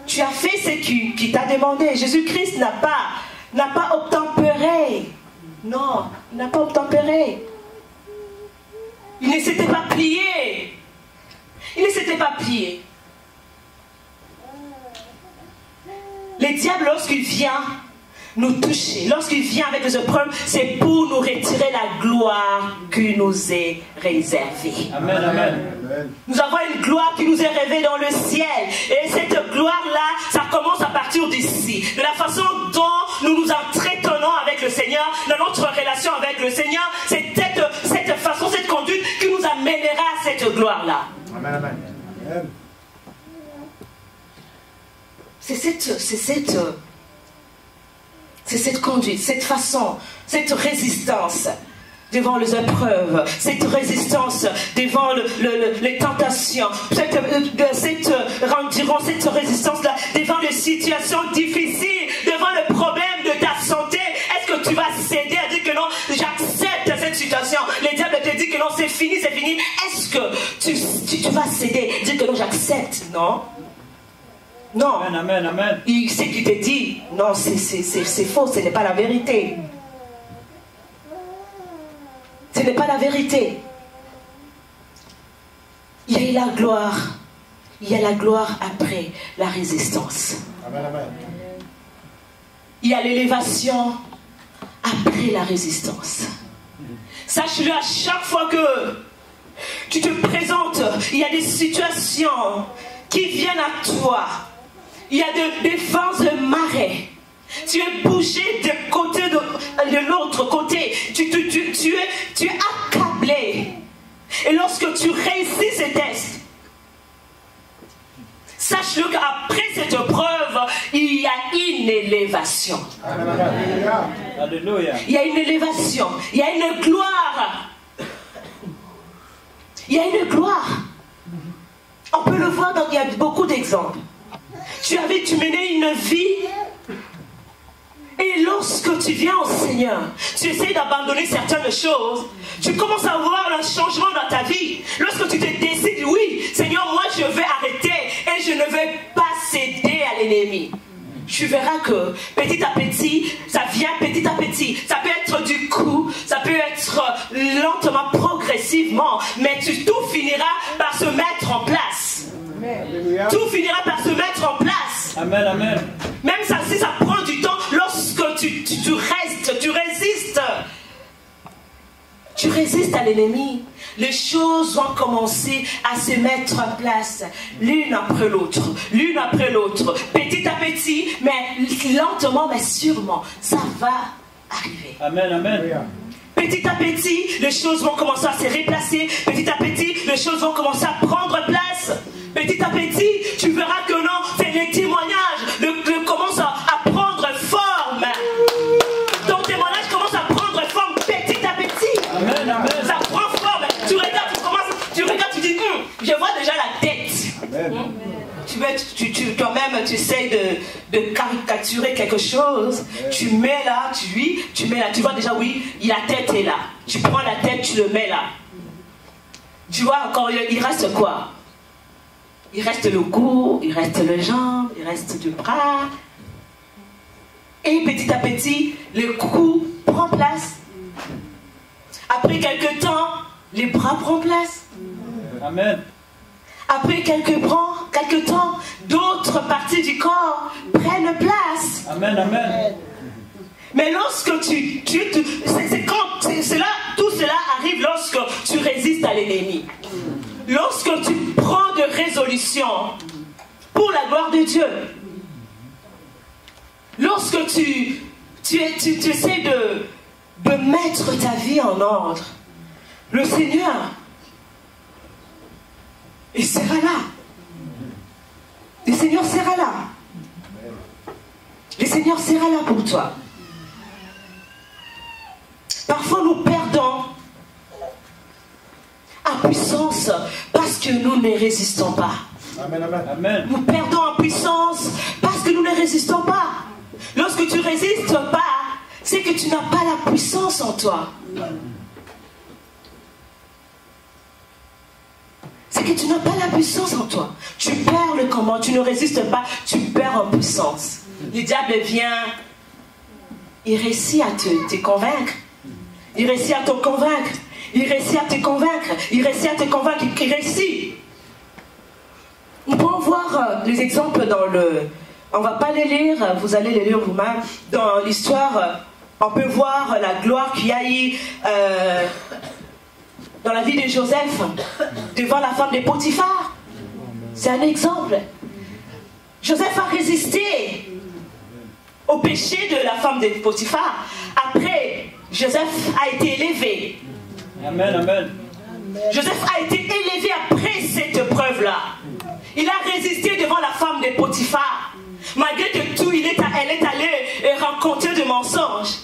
Tu as fait ce qu'il t'a demandé. Jésus-Christ n'a pas obtempéré. Non, il n'a pas obtempéré. Il ne s'était pas plié. Il ne s'était pas plié. Le diable, lorsqu'il vient nous toucher, lorsqu'il vient avec les épreuves, c'est pour nous retirer la gloire qui nous est réservée. Amen, amen. Nous avons une gloire qui nous est rêvée dans le ciel. Et cette gloire-là, ça commence à partir d'ici. De la façon dont nous nous entretenons avec le Seigneur, dans notre relation avec le Seigneur, c'est cette façon, cette conduite qui nous amènera à cette gloire-là. Amen, amen. Amen. C'est cette conduite, cette façon, cette résistance devant les épreuves, cette résistance devant les tentations, cette résistance-là devant les situations difficiles, devant le problème de ta santé. Est-ce que tu vas céder à dire que non, j'accepte cette situation? Le diable te dit que non, c'est fini, c'est fini. Est-ce que tu vas céder, dire que non, j'accepte? Non. Non. Amen, amen, amen. Il sait qu'il te dit, non, c'est faux, ce n'est pas la vérité. Ce Ce n'est pas la vérité. Il y a eu la gloire. Il y a la gloire après la résistance. Amen, amen. Il y a l'élévation après la résistance. Sache-le, à chaque fois que tu te présentes, il y a des situations qui viennent à toi. Il y a des vents de marée. Tu es bougé de côté de l'autre côté. Tu es accablé. Et lorsque tu réussis ces tests, sache-le qu'après cette preuve, il y a une élévation. Alléluia. Il y a une élévation. Il y a une gloire. Il y a une gloire. On peut le voir, il y a beaucoup d'exemples. Tu menais une vie. Et lorsque tu viens au Seigneur, tu essaies d'abandonner certaines choses, tu commences à voir un changement dans ta vie. Lorsque tu te décides, oui, Seigneur, moi je vais arrêter et je ne vais pas céder à l'ennemi. Tu verras que petit à petit, ça vient petit à petit. Ça peut être du coup, ça peut être lentement, progressivement, mais tout finira par se mettre en place. Amen. Tout finira par se mettre en place. Amen, amen. Même ça, si ça prend du temps, lorsque tu restes, tu résistes à l'ennemi, les choses vont commencer à se mettre en place, l'une après l'autre, petit à petit, mais lentement, mais sûrement, ça va arriver. Amen, amen. Petit à petit, les choses vont commencer à se replacer, petit à petit, les choses vont commencer à prendre place. Petit à petit, tu verras que non, les témoignages commencent à prendre forme. Ton témoignage commence à prendre forme petit à petit. Amen, amen. Ça prend forme. Tu regardes, tu dis, je vois déjà la tête. Amen. Toi-même, tu essaies de caricaturer quelque chose. Tu mets là, tu vois déjà, oui, la tête est là. Tu prends la tête, tu le mets là. Tu vois encore, il reste quoi? Il reste le cou, il reste les jambes, il reste le bras. Et petit à petit, le cou prend place. Après quelques temps, les bras prennent place. Amen. Après quelques temps, d'autres parties du corps prennent place. Amen, amen. Mais lorsque tout cela arrive lorsque tu résistes à l'ennemi. Lorsque tu prends de résolutions pour la gloire de Dieu. Lorsque tu essaies de mettre ta vie en ordre. Le Seigneur, il sera là. Le Seigneur sera là. Le Seigneur sera là pour toi. Parfois nous perdons en puissance parce que nous ne résistons pas. Amen, amen. Amen. Nous perdons en puissance parce que nous ne résistons pas. Lorsque tu ne résistes pas, c'est que tu n'as pas la puissance en toi. C'est que tu n'as pas la puissance en toi. Tu perds le combat, tu ne résistes pas, tu perds en puissance. Le diable vient, il réussit à te convaincre. Il réussit à te convaincre. Il réussit à te convaincre. Il réussit à te convaincre. Il réussit. On peut voir les exemples dans le... On ne va pas les lire, vous allez les lire vous-même. Dans l'histoire, on peut voir la gloire qu'il y a eu dans la vie de Joseph devant la femme de Potiphar. C'est un exemple. Joseph a résisté au péché de la femme de Potiphar. Après, Joseph a été élevé. Amen, amen. Joseph a été élevé après cette épreuve-là. Il a résisté devant la femme de Potiphar. Malgré que tout, elle est allée rencontrer des mensonges.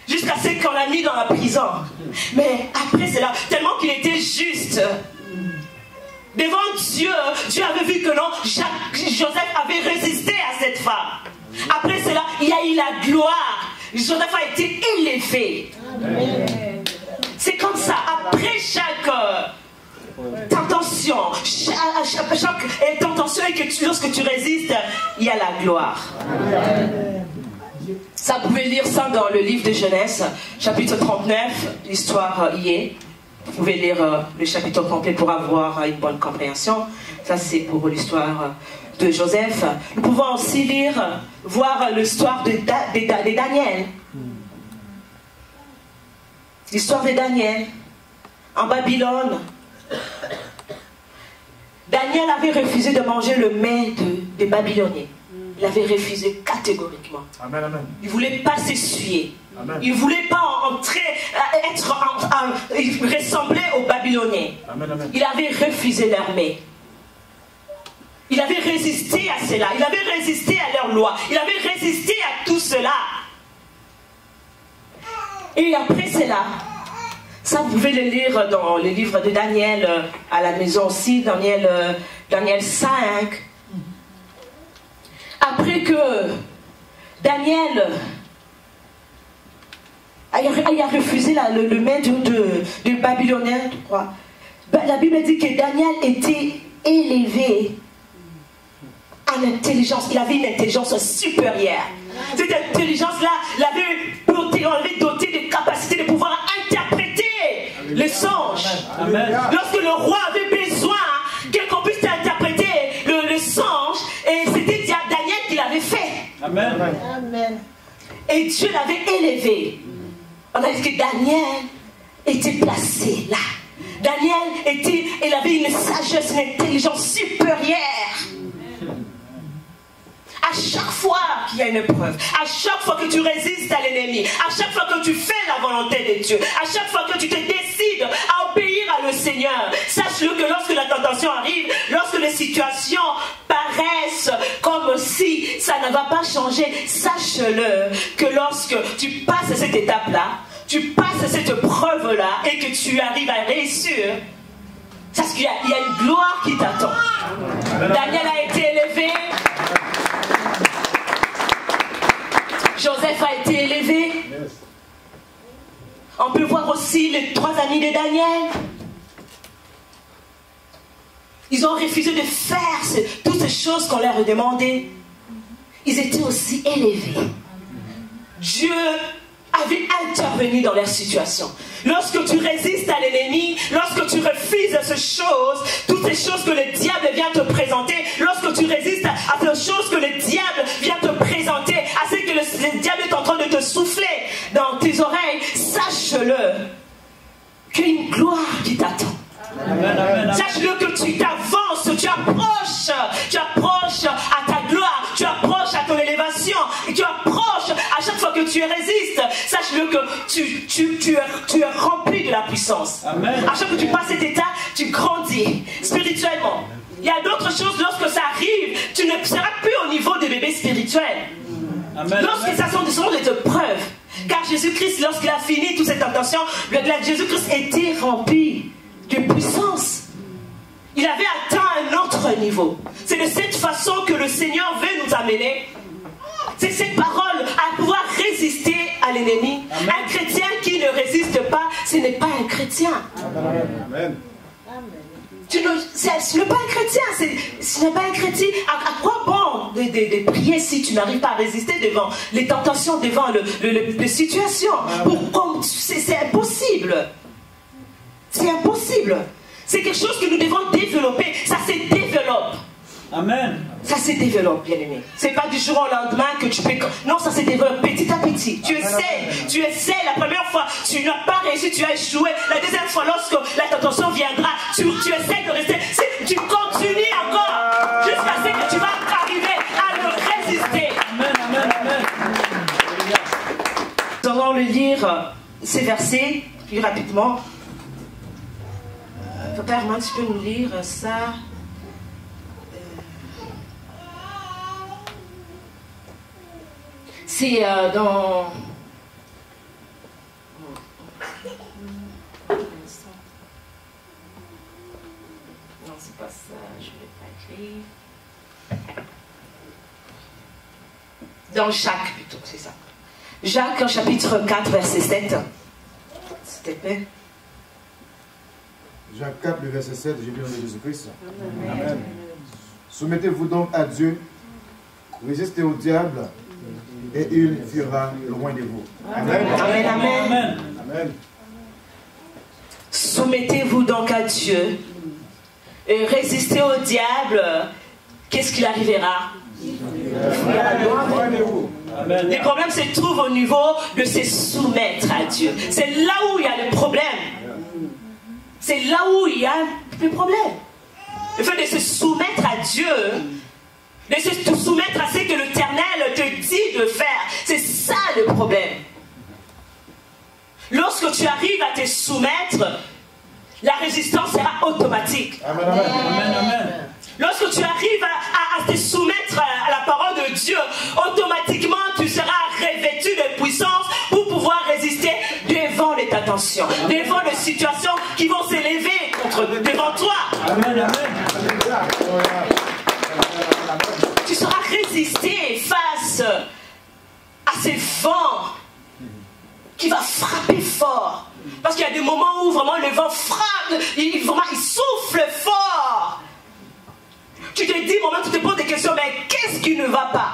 Jusqu'à ce qu'on l'a mis dans la prison. Mais après cela, tellement qu'il était juste. Devant Dieu, Dieu avait vu que non, Joseph avait résisté à cette femme. Après cela, il y a eu la gloire. Joseph a été élevé. Amen. C'est comme ça. Après chaque tentation, chaque tentation et que lorsque tu résistes, il y a la gloire. Amen. Ça, vous pouvez lire ça dans le livre de Genèse, chapitre 39, l'histoire y est. Vous pouvez lire le chapitre complet pour avoir une bonne compréhension. Ça, c'est pour l'histoire de Joseph. Nous pouvons aussi voir l'histoire de Daniel. L'histoire de Daniel en Babylone. Daniel avait refusé de manger le mets des Babyloniens. Il avait refusé catégoriquement. Amen, amen. Il ne voulait pas s'essuyer. Amen. Il ne voulait pas ressembler aux Babyloniens. Amen, amen. Il avait refusé leur mets. Il avait résisté à cela. Il avait résisté à leurs lois. Il avait résisté à tout cela. Et après cela, ça vous pouvez le lire dans les livres de Daniel à la maison aussi, Daniel 5. Après que Daniel a refusé le mets de Babylonien, je crois. La Bible dit que Daniel était élevé en intelligence. Il avait une intelligence supérieure. Cette intelligence-là l'avait doté de capacités de pouvoir interpréter les songes. Amen. Lorsque le roi avait besoin qu'on puisse interpréter le songe, et c'était Daniel qui l'avait fait. Amen. Amen. Et Dieu l'avait élevé. On a dit que Daniel était placé là. Daniel il avait une sagesse, une intelligence supérieure. À chaque fois qu'il y a une épreuve, à chaque fois que tu résistes à l'ennemi, à chaque fois que tu fais la volonté de Dieu, à chaque fois que tu te décides à obéir à le Seigneur, sache-le que lorsque la tentation arrive, lorsque les situations paraissent comme si ça ne va pas changer, sache-le que lorsque tu passes cette étape-là, tu passes cette preuve-là et que tu arrives à réussir, sache qu'il y a une gloire qui t'attend. Daniel a été élevé. Joseph a été élevé. On peut voir aussi les 3 amis de Daniel. Ils ont refusé de faire toutes ces choses qu'on leur a demandé. Ils étaient aussi élevés. Dieu avait intervenu dans leur situation. Lorsque tu résistes à l'ennemi, lorsque tu refuses ces choses, toutes ces choses que le diable vient te présenter, lorsque tu résistes à ces choses que le diable vient te présenter, à ce que le diable est en train de te souffler dans tes oreilles, sache-le qu'il y a une gloire qui t'attend. Amen, amen. Sache-le que tu t'avances, tu approches à ta gloire, tu approches à ton élévation, et tu approches à chaque fois que tu résistes. Sache-le que tu es rempli de la puissance. Amen. À chaque fois que tu passes cet état, tu grandis spirituellement. Il y a d'autres choses, lorsque ça arrive, tu ne seras plus au niveau des bébés spirituels. Amen. Lorsque ça sont des épreuves. Car Jésus-Christ, lorsqu'il a fini toute cette tentation, Jésus-Christ était rempli de puissance. Il avait atteint un autre niveau. C'est de cette façon que le Seigneur veut nous amener. C'est cette parole à pouvoir résister à l'ennemi. Un chrétien qui ne résiste pas, ce n'est pas un chrétien. Amen. Ce n'est pas un chrétien. Ce n'est pas un chrétien. À quoi bon de prier si tu n'arrives pas à résister devant les tentations, devant les situations? C'est impossible. C'est impossible. C'est quelque chose que nous devons développer. Ça se développe. Amen. Ça se développe, bien aimé. C'est pas du jour au lendemain que tu peux... Non, ça se développe petit à petit. Tu essaies. La première fois, tu n'as pas réussi, tu as échoué. La deuxième fois, lorsque la tentation viendra, tu essaies de rester. Tu continues encore jusqu'à ce que tu vas arriver à le résister. Amen, amen, amen. Nous allons le lire, ces versets, plus rapidement. Papa Herman, tu peux nous lire ça? C'est dans... Non, c'est pas ça, je ne vais pas écrire. Dans Jacques, plutôt, c'est ça. Jacques, chapitre 4, verset 7. S'il te plaît. Jacques 4, le verset 7, j'ai lu dans Jésus-Christ. Amen. Soumettez-vous donc à Dieu, résistez au diable, et il fuira loin de vous. Amen. Amen, amen. Amen. Amen. Soumettez-vous donc à Dieu et résistez au diable. Qu'est-ce qu'il arrivera? Loin de vous. Amen. Le problème se trouve au niveau de se soumettre à Dieu. C'est là où il y a le problème. C'est là où il y a le problème. Le fait de se soumettre à Dieu, de se soumettre à ce que l'Éternel te dit de faire, c'est ça le problème. Lorsque tu arrives à te soumettre, la résistance sera automatique. Amen. Amen. Amen. Amen. Lorsque tu arrives à te soumettre à la parole de Dieu, automatiquement tu seras revêtu de puissance pour pouvoir résister devant les tentations, devant les situations qui vont s'élever devant toi. Amen. Amen. Tu sauras résister face à ces vents qui va frapper fort. Parce qu'il y a des moments où vraiment le vent frappe, il souffle fort. Tu te dis, moment, tu te poses des questions, mais qu'est-ce qui ne va pas?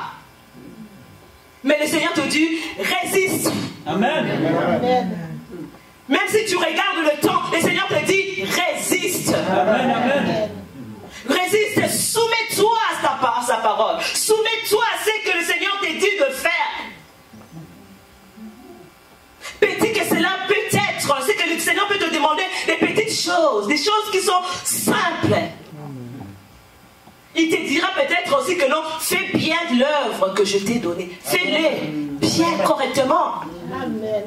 Mais le Seigneur te dit, résiste. Amen. Même si tu regardes le temps, le Seigneur te dit, résiste. Amen. Amen. Résiste, soumets-toi à sa parole. Soumets-toi à ce que le Seigneur te dit de faire. Petit que cela peut être, c'est que le Seigneur peut te demander des petites choses, des choses qui sont simples. Il te dira peut-être aussi que non, fais bien l'œuvre que je t'ai donnée. Fais-le bien correctement. Amen.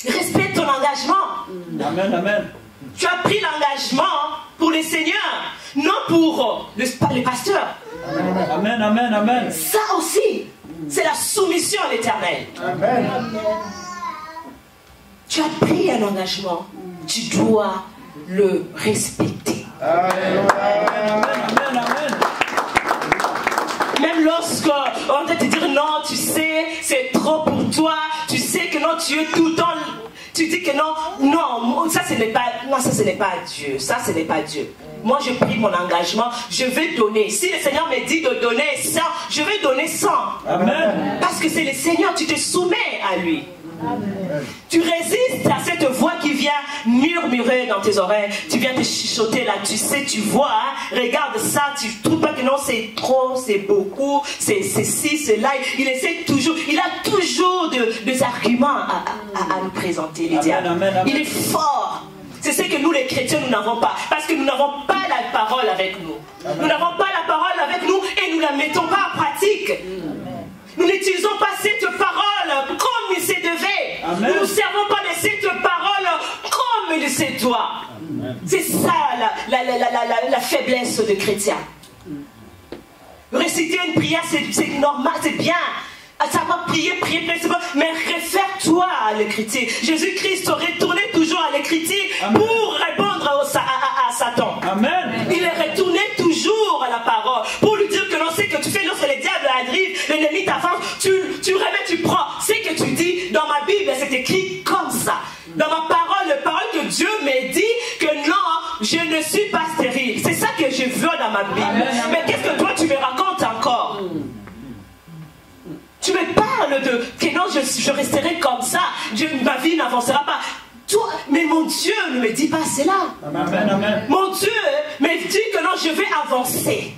Respecte ton engagement. Amen. Amen. Tu as pris l'engagement pour le Seigneur, non pour le pasteur. Amen. Amen. Amen. Ça aussi, c'est la soumission à l'Éternel. Amen. Tu as pris un engagement, tu dois le respecter. Amen. Amen. Même lorsque on va te dire non, tu sais, c'est trop pour toi, tu sais que non, tu es tout le temps, tu dis que non, ça ce n'est pas Dieu, ça ce n'est pas Dieu. Moi j'ai pris mon engagement, je vais donner. Si le Seigneur me dit de donner 100, je vais donner 100. Amen. Parce que c'est le Seigneur, tu te soumets à lui. Amen. Tu résistes à cette voix qui vient murmurer dans tes oreilles. Tu viens te chuchoter là, tu sais, tu vois, hein, regarde ça, tu trouves pas que non, c'est trop, c'est beaucoup, c'est ci, c'est là. Il essaie toujours, il a toujours des arguments à nous présenter, les diables. Amen, amen. Il est fort. C'est ce que nous les chrétiens, nous n'avons pas. Parce que nous n'avons pas la parole avec nous. Nous n'avons pas la parole avec nous et nous ne la mettons pas en pratique. Nous n'utilisons pas cette parole comme il se devait. Amen. Nous ne servons pas de cette parole comme il se doit. C'est ça la faiblesse de chrétiens. Réciter une prière, c'est normal, c'est bien. Ça va prier, c'est bon. Mais réfère-toi à l'écriture. Jésus-Christ retournait toujours à l'écriture pour répondre à Satan. Amen. Il est retourné toujours à la parole pour lui dire que non, c'est que tu fais lorsque les diables arrivent, l'ennemi t'avance, tu remets, tu prends. C'est que tu dis, dans ma Bible, c'est écrit comme ça. Dans ma parole, que Dieu me dit que non, je ne suis pas stérile. C'est ça que je veux dans ma Bible. Amen. Mais qu'est-ce que toi tu me racontes encore? Tu me parles de que non, je resterai comme ça, ma vie n'avancera pas. Toi, mais mon Dieu ne me dit pas cela. Amen. Amen. Mon Dieu me dit que non, je vais avancer.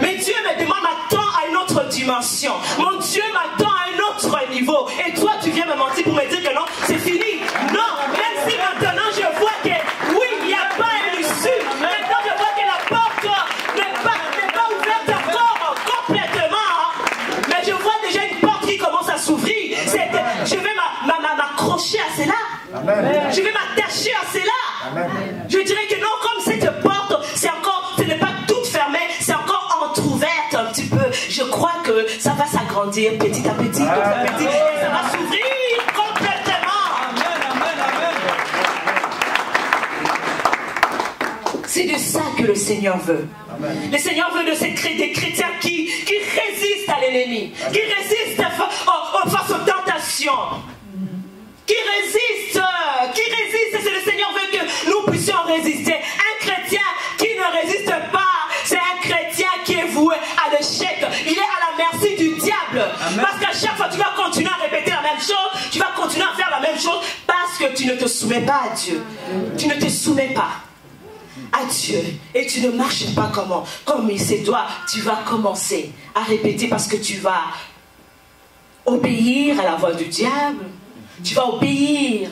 Mais Dieu me demande maintenant à une autre dimension. Mon Dieu m'attend à un autre niveau. Et toi, tu viens me mentir pour me dire que non, c'est fini. Non, même si maintenant je vois que oui, il n'y a pas une issue. Maintenant, je vois que la porte n'est pas ouverte encore complètement. Mais je vois déjà une porte qui commence à s'ouvrir. Je vais m'accrocher à cela. Amen. Je vais m'attacher à cela. Amen. Je dirais que non, comme cette porte, ce n'est pas toute fermée, c'est encore entrouverte un petit peu. Je crois que ça va s'agrandir petit à petit, et ça va s'ouvrir complètement. Amen. Amen. C'est de ça que le Seigneur veut. Amen. Le Seigneur veut des chrétiens qui résistent à l'ennemi, qui résistent face aux tentations. Qui résiste, c'est le Seigneur veut que nous puissions résister. Un chrétien qui ne résiste pas, c'est un chrétien qui est voué à l'échec. Il est à la merci du diable. Amen. Parce qu'à chaque fois tu vas continuer à répéter la même chose, tu vas continuer à faire la même chose parce que tu ne te soumets pas à Dieu. Tu ne te soumets pas à Dieu et tu ne marches pas comme il se doit. Tu vas commencer à répéter parce que tu vas obéir à la voix du diable. Tu vas obéir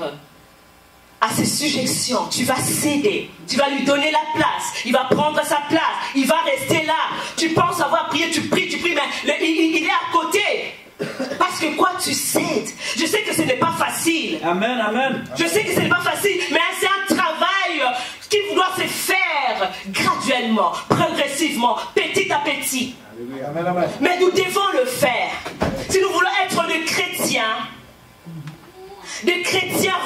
à ses suggestions. Tu vas céder. Tu vas lui donner la place. Il va prendre sa place. Il va rester là. Tu penses avoir prié, tu pries, mais il est à côté. Parce que quoi, tu cèdes. Je sais que ce n'est pas facile. Amen, amen. Je sais que ce n'est pas facile, mais c'est un travail qui doit se faire graduellement, progressivement, petit à petit. Amen, amen. Mais nous devons le faire. Si nous voulons être des chrétiens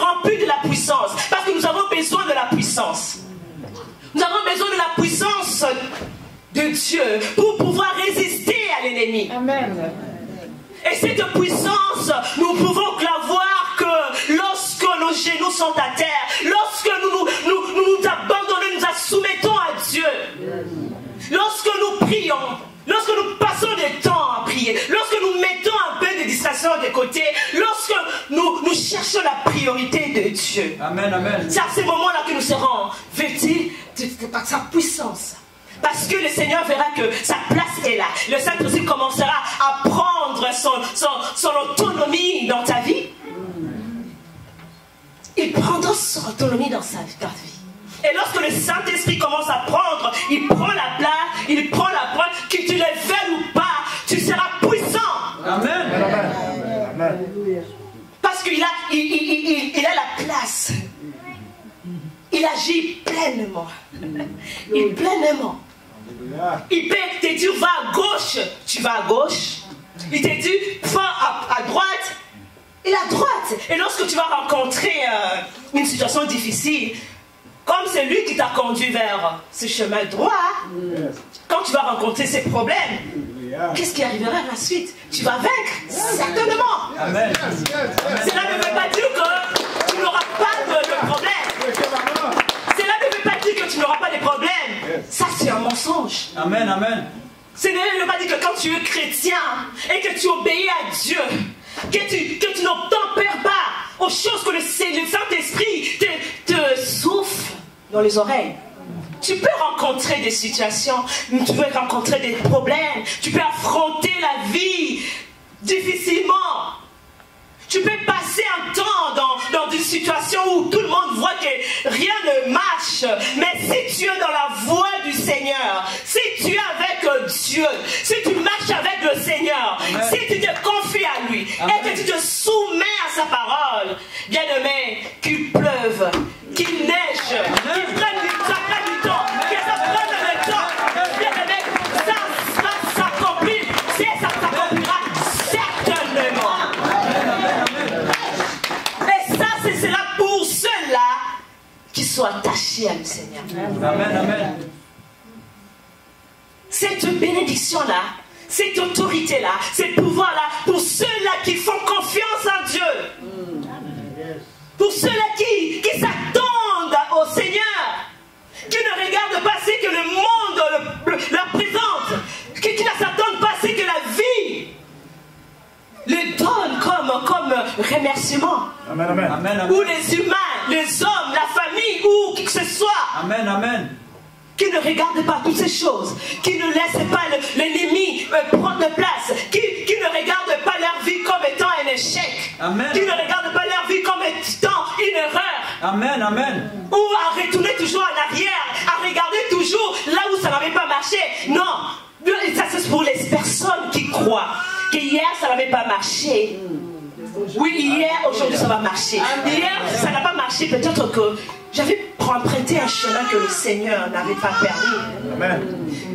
remplis de la puissance, parce que nous avons besoin de la puissance. Nous avons besoin de la puissance de Dieu pour pouvoir résister à l'ennemi. Amen. Et cette puissance, nous pouvons la voir que lorsque nos genoux sont à terre, lorsque nous abandonnons, nous soumettons à Dieu, lorsque nous prions, lorsque nous passons du temps à prier, lorsque nous mettons un peu de distraction de côté, lorsque nous cherchons la priorité de Dieu. Amen, amen. C'est à ce moment-là que nous serons vêtus de sa puissance. Parce que le Seigneur verra que sa place est là. Le Saint-Esprit commencera à prendre son autonomie dans ta vie. Il prendra son autonomie dans ta vie. Et lorsque le Saint-Esprit commence à prendre, il prend la place, que tu le veuilles ou pas, tu seras puissant. Amen. Amen. Parce qu'il a la place. Il agit pleinement. Pleinement. Il peut te dire va à gauche, tu vas à gauche. Il te dit va à droite, il est à droite. Et lorsque tu vas rencontrer une situation difficile, comme c'est lui qui t'a conduit vers ce chemin droit, quand tu vas rencontrer ces problèmes, qu'est-ce qui arrivera à la suite? Tu vas vaincre, certainement. Amen. Cela ne veut pas dire que tu n'auras pas de problème. Cela ne veut pas dire que tu n'auras pas de problème. Ça, c'est un mensonge. Amen, amen. Cela ne veut pas dire que quand tu es chrétien et que tu obéis à Dieu, que tu n'obtempères pas aux choses que le Saint-Esprit te souffle dans les oreilles. Tu peux rencontrer des situations, tu peux rencontrer des problèmes, tu peux affronter la vie difficilement. Tu peux passer un temps dans une situation où tout le monde voit que rien ne marche. Mais si tu es dans la voie du Seigneur, si tu es avec Dieu, si tu marches avec le Seigneur, Amen. si tu te confies à lui, Amen. et que tu te soumets à sa parole, bien aimé, qu'il pleuve, qu'il neige, qu'il prenne du temps, que ça prenne le temps, bien aimé, ça va s'accomplir, si ça s'accomplira certainement. Et ça, c'est cela pour ceux-là qui sont attachés à le Seigneur. Amen, amen. Cette bénédiction-là, cette autorité-là, ce pouvoir-là, pour ceux-là qui font confiance en Dieu. Pour ceux-là qui s'attendent au Seigneur, qui ne regardent pas ce que le monde leur présente, qui ne s'attendent pas à ce que la vie les donne comme remerciement. Amen, amen. Amen, amen. Ou les humains, les hommes, la famille, ou qui que ce soit. Amen, amen. Qui ne regardent pas toutes ces choses, qui ne laissent pas l'ennemi prendre place, qui ne regardent pas leur vie comme étant un échec, Amen. qui ne regardent pas leur vie comme étant une erreur, Amen, amen. ou à retourner toujours en arrière, à regarder toujours là où ça n'avait pas marché. Non, ça c'est pour les personnes qui croient que hier ça n'avait pas marché. Oui, hier, aujourd'hui ça va marcher. Hier ça n'a pas marché, peut-être que j'avais emprunté un chemin que le Seigneur n'avait pas permis. Amen.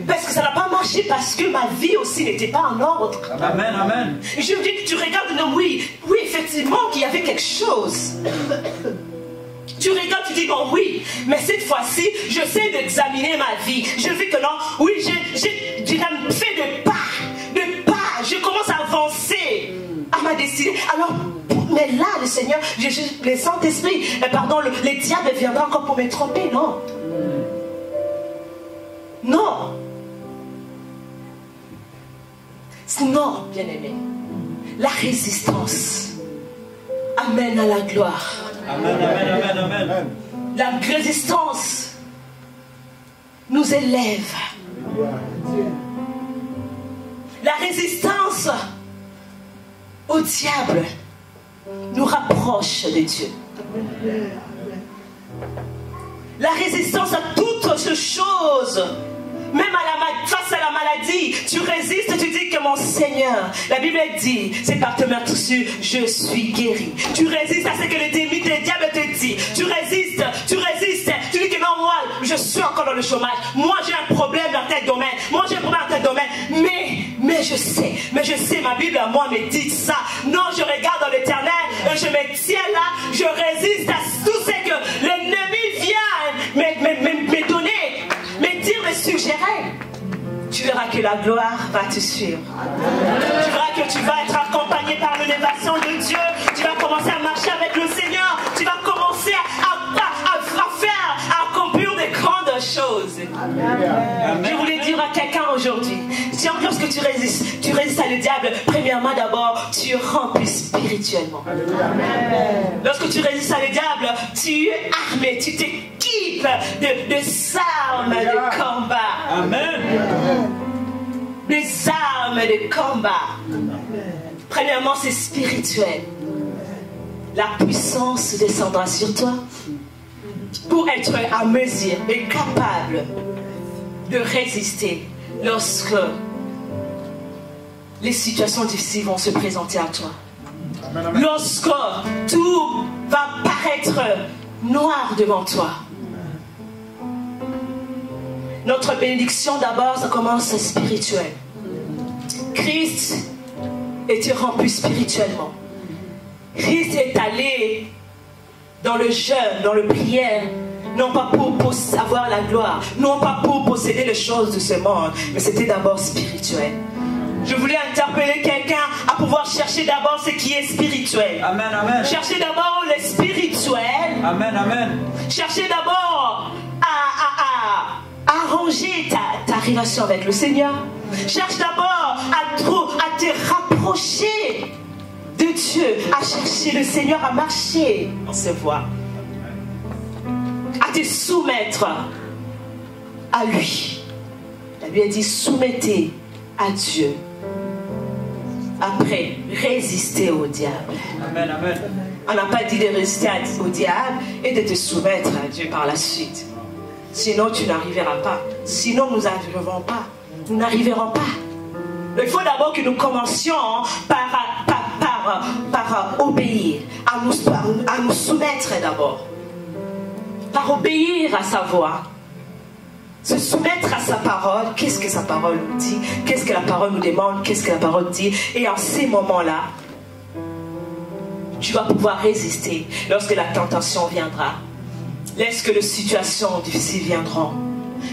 Parce que ça n'a pas marché, parce que ma vie aussi n'était pas en ordre. Amen, amen. Et je me dis, tu regardes, non, oui, effectivement qu'il y avait quelque chose. Tu regardes, tu dis, bon oui, mais cette fois-ci, je sais d'examiner ma vie. Je vis que non, oui, j'ai fait de pas, je commence à avancer à ma destinée. Alors, mais là, le Seigneur, le Saint-Esprit, pardon, les diables viendront encore pour me tromper, non. Non. Non, bien-aimé. La résistance amène à la gloire. Amen, amen, amen, amen. La résistance nous élève. La résistance au diable nous rapproche de Dieu. La résistance à toutes ces choses, même face à la maladie, tu résistes, tu dis que mon Seigneur, la Bible dit, c'est par tes meurtrissures, je suis guéri. Tu résistes à ce que le diable te dit. Tu résistes, tu dis que non, moi, je suis encore dans le chômage. Moi, j'ai un problème dans tel domaine. Moi, j'ai un problème dans tel domaine. Mais je sais, ma Bible à moi me dit ça. Non, je regarde dans l'éternel, je me tiens là, je résiste à tout ce que l'ennemi vient me donner, me dire, me suggérer. Tu verras que la gloire va te suivre. Tu verras que tu vas être accompagné par l'élévation de Dieu. Tu vas commencer à marcher avec le Seigneur. Tu vas commencer à accomplir de grandes choses. Amen. Je voulais dire à quelqu'un aujourd'hui, lorsque tu résistes à le diable, premièrement d'abord, tu es rempli spirituellement. Amen. Lorsque tu résistes à le diable, tu es armé, tu t'équipes de armes de combat. Amen. Des armes de combat. Premièrement, c'est spirituel. La puissance descendra sur toi pour être à mesure et capable de résister lorsque les situations difficiles vont se présenter à toi. Lorsque tout va paraître noir devant toi. Notre bénédiction d'abord, ça commence spirituel. Christ était rempli spirituellement. Christ est allé dans le jeûne, dans le prière, non pas pour avoir la gloire, non pas pour posséder les choses de ce monde, mais c'était d'abord spirituel. Je voulais interpeller quelqu'un à pouvoir chercher d'abord ce qui est spirituel. Amen, amen. Cherchez d'abord le spirituel. Amen, amen. Cherchez d'abord à arranger ta relation avec le Seigneur. Cherche d'abord à te rapprocher de Dieu, à chercher le Seigneur, à marcher dans ses voies, à te soumettre à lui. La Bible dit soumettez à Dieu. Après, résister au diable. Amen, amen. On n'a pas dit de résister au diable et de te soumettre à Dieu par la suite. Sinon, tu n'arriveras pas. Sinon, nous n'arriverons pas. Nous n'arriverons pas. Il faut d'abord que nous commencions par obéir, à nous soumettre d'abord. Par obéir à sa voix. Se soumettre à sa parole. Qu'est-ce que sa parole nous dit? Qu'est-ce que la parole nous demande? Qu'est-ce que la parole dit? Et en ces moments-là, tu vas pouvoir résister lorsque la tentation viendra. Lorsque les situations difficiles viendront.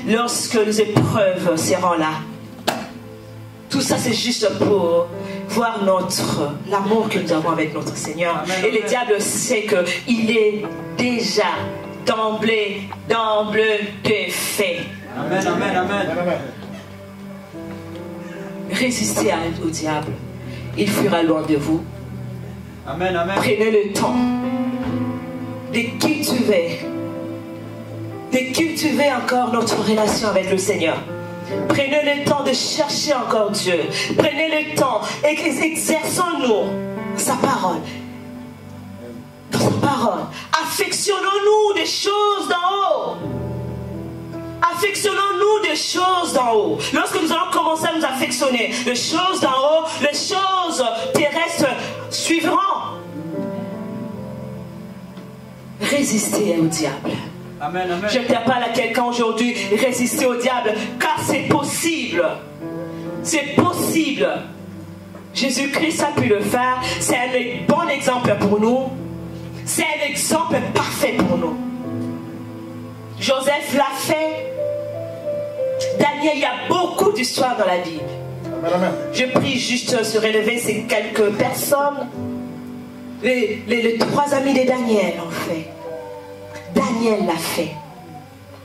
Lorsque les épreuves seront là. Tout ça, c'est juste pour voir l'amour que nous avons avec notre Seigneur. Amen, et le diable sait qu'il est déjà d'emblée de fait. Amen, amen, amen. Résistez au diable. Il fuira loin de vous. Amen, amen. Prenez le temps de cultiver encore notre relation avec le Seigneur. Prenez le temps de chercher encore Dieu. Prenez le temps et exerçons-nous sa parole. Dans sa parole. Affectionnons-nous des choses d'en haut. Affectionnons-nous des choses d'en haut. Lorsque nous allons commencer à nous affectionner les choses d'en haut, les choses terrestres suivront. Résister au diable. Amen, amen. Je t'appelle à quelqu'un aujourd'hui, résister au diable, car c'est possible. C'est possible. Jésus-Christ a pu le faire. C'est un bon exemple pour nous. C'est un exemple parfait pour nous. Joseph l'a fait. Daniel, il y a beaucoup d'histoires dans la Bible. Amen, amen. Je prie juste sur relever ces quelques personnes. Les trois amis de Daniel ont fait. Daniel l'a fait.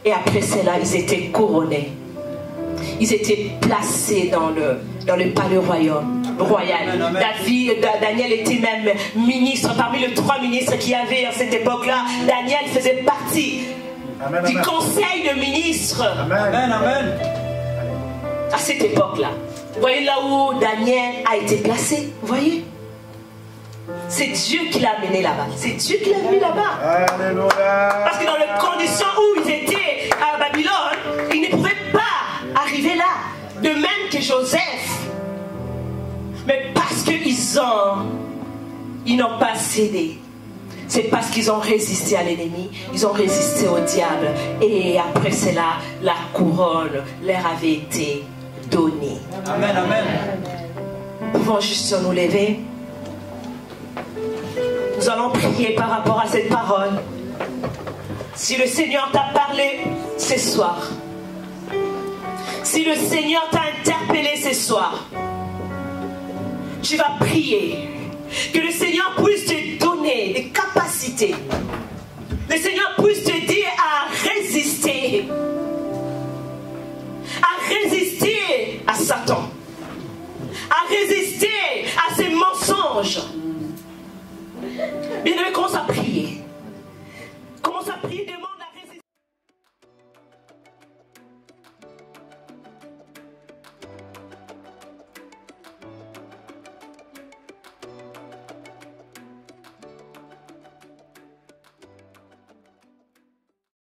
Et après cela, ils étaient couronnés. Ils étaient placés dans le palais royaume. royal. Daniel était même ministre, parmi les 3 ministres qu'il y avait à cette époque-là. Daniel faisait partie du conseil de ministres. Amen, amen. À cette époque-là. Vous voyez là où Daniel a été placé? Vous voyez? C'est Dieu qui l'a amené là-bas. C'est Dieu qui l'a amené là-bas. Alléluia. Parce que dans les conditions où ils étaient à Babylone, ils ne pouvaient pas arriver là. De même que Joseph. Mais parce qu'ils n'ont pas cédé. C'est parce qu'ils ont résisté à l'ennemi. Ils ont résisté au diable. Et après cela, la couronne leur avait été donnée. Amen, amen. Nous pouvons juste nous lever. Nous allons prier par rapport à cette parole. Si le Seigneur t'a parlé ce soir, si le Seigneur t'a interpellé ce soir, tu vas prier que le Seigneur puisse te donner des capacités. Le Seigneur puisse te dire à résister à Satan, à résister à ses mensonges. Bien-aimé, commence à prier. Commence à prier, demande.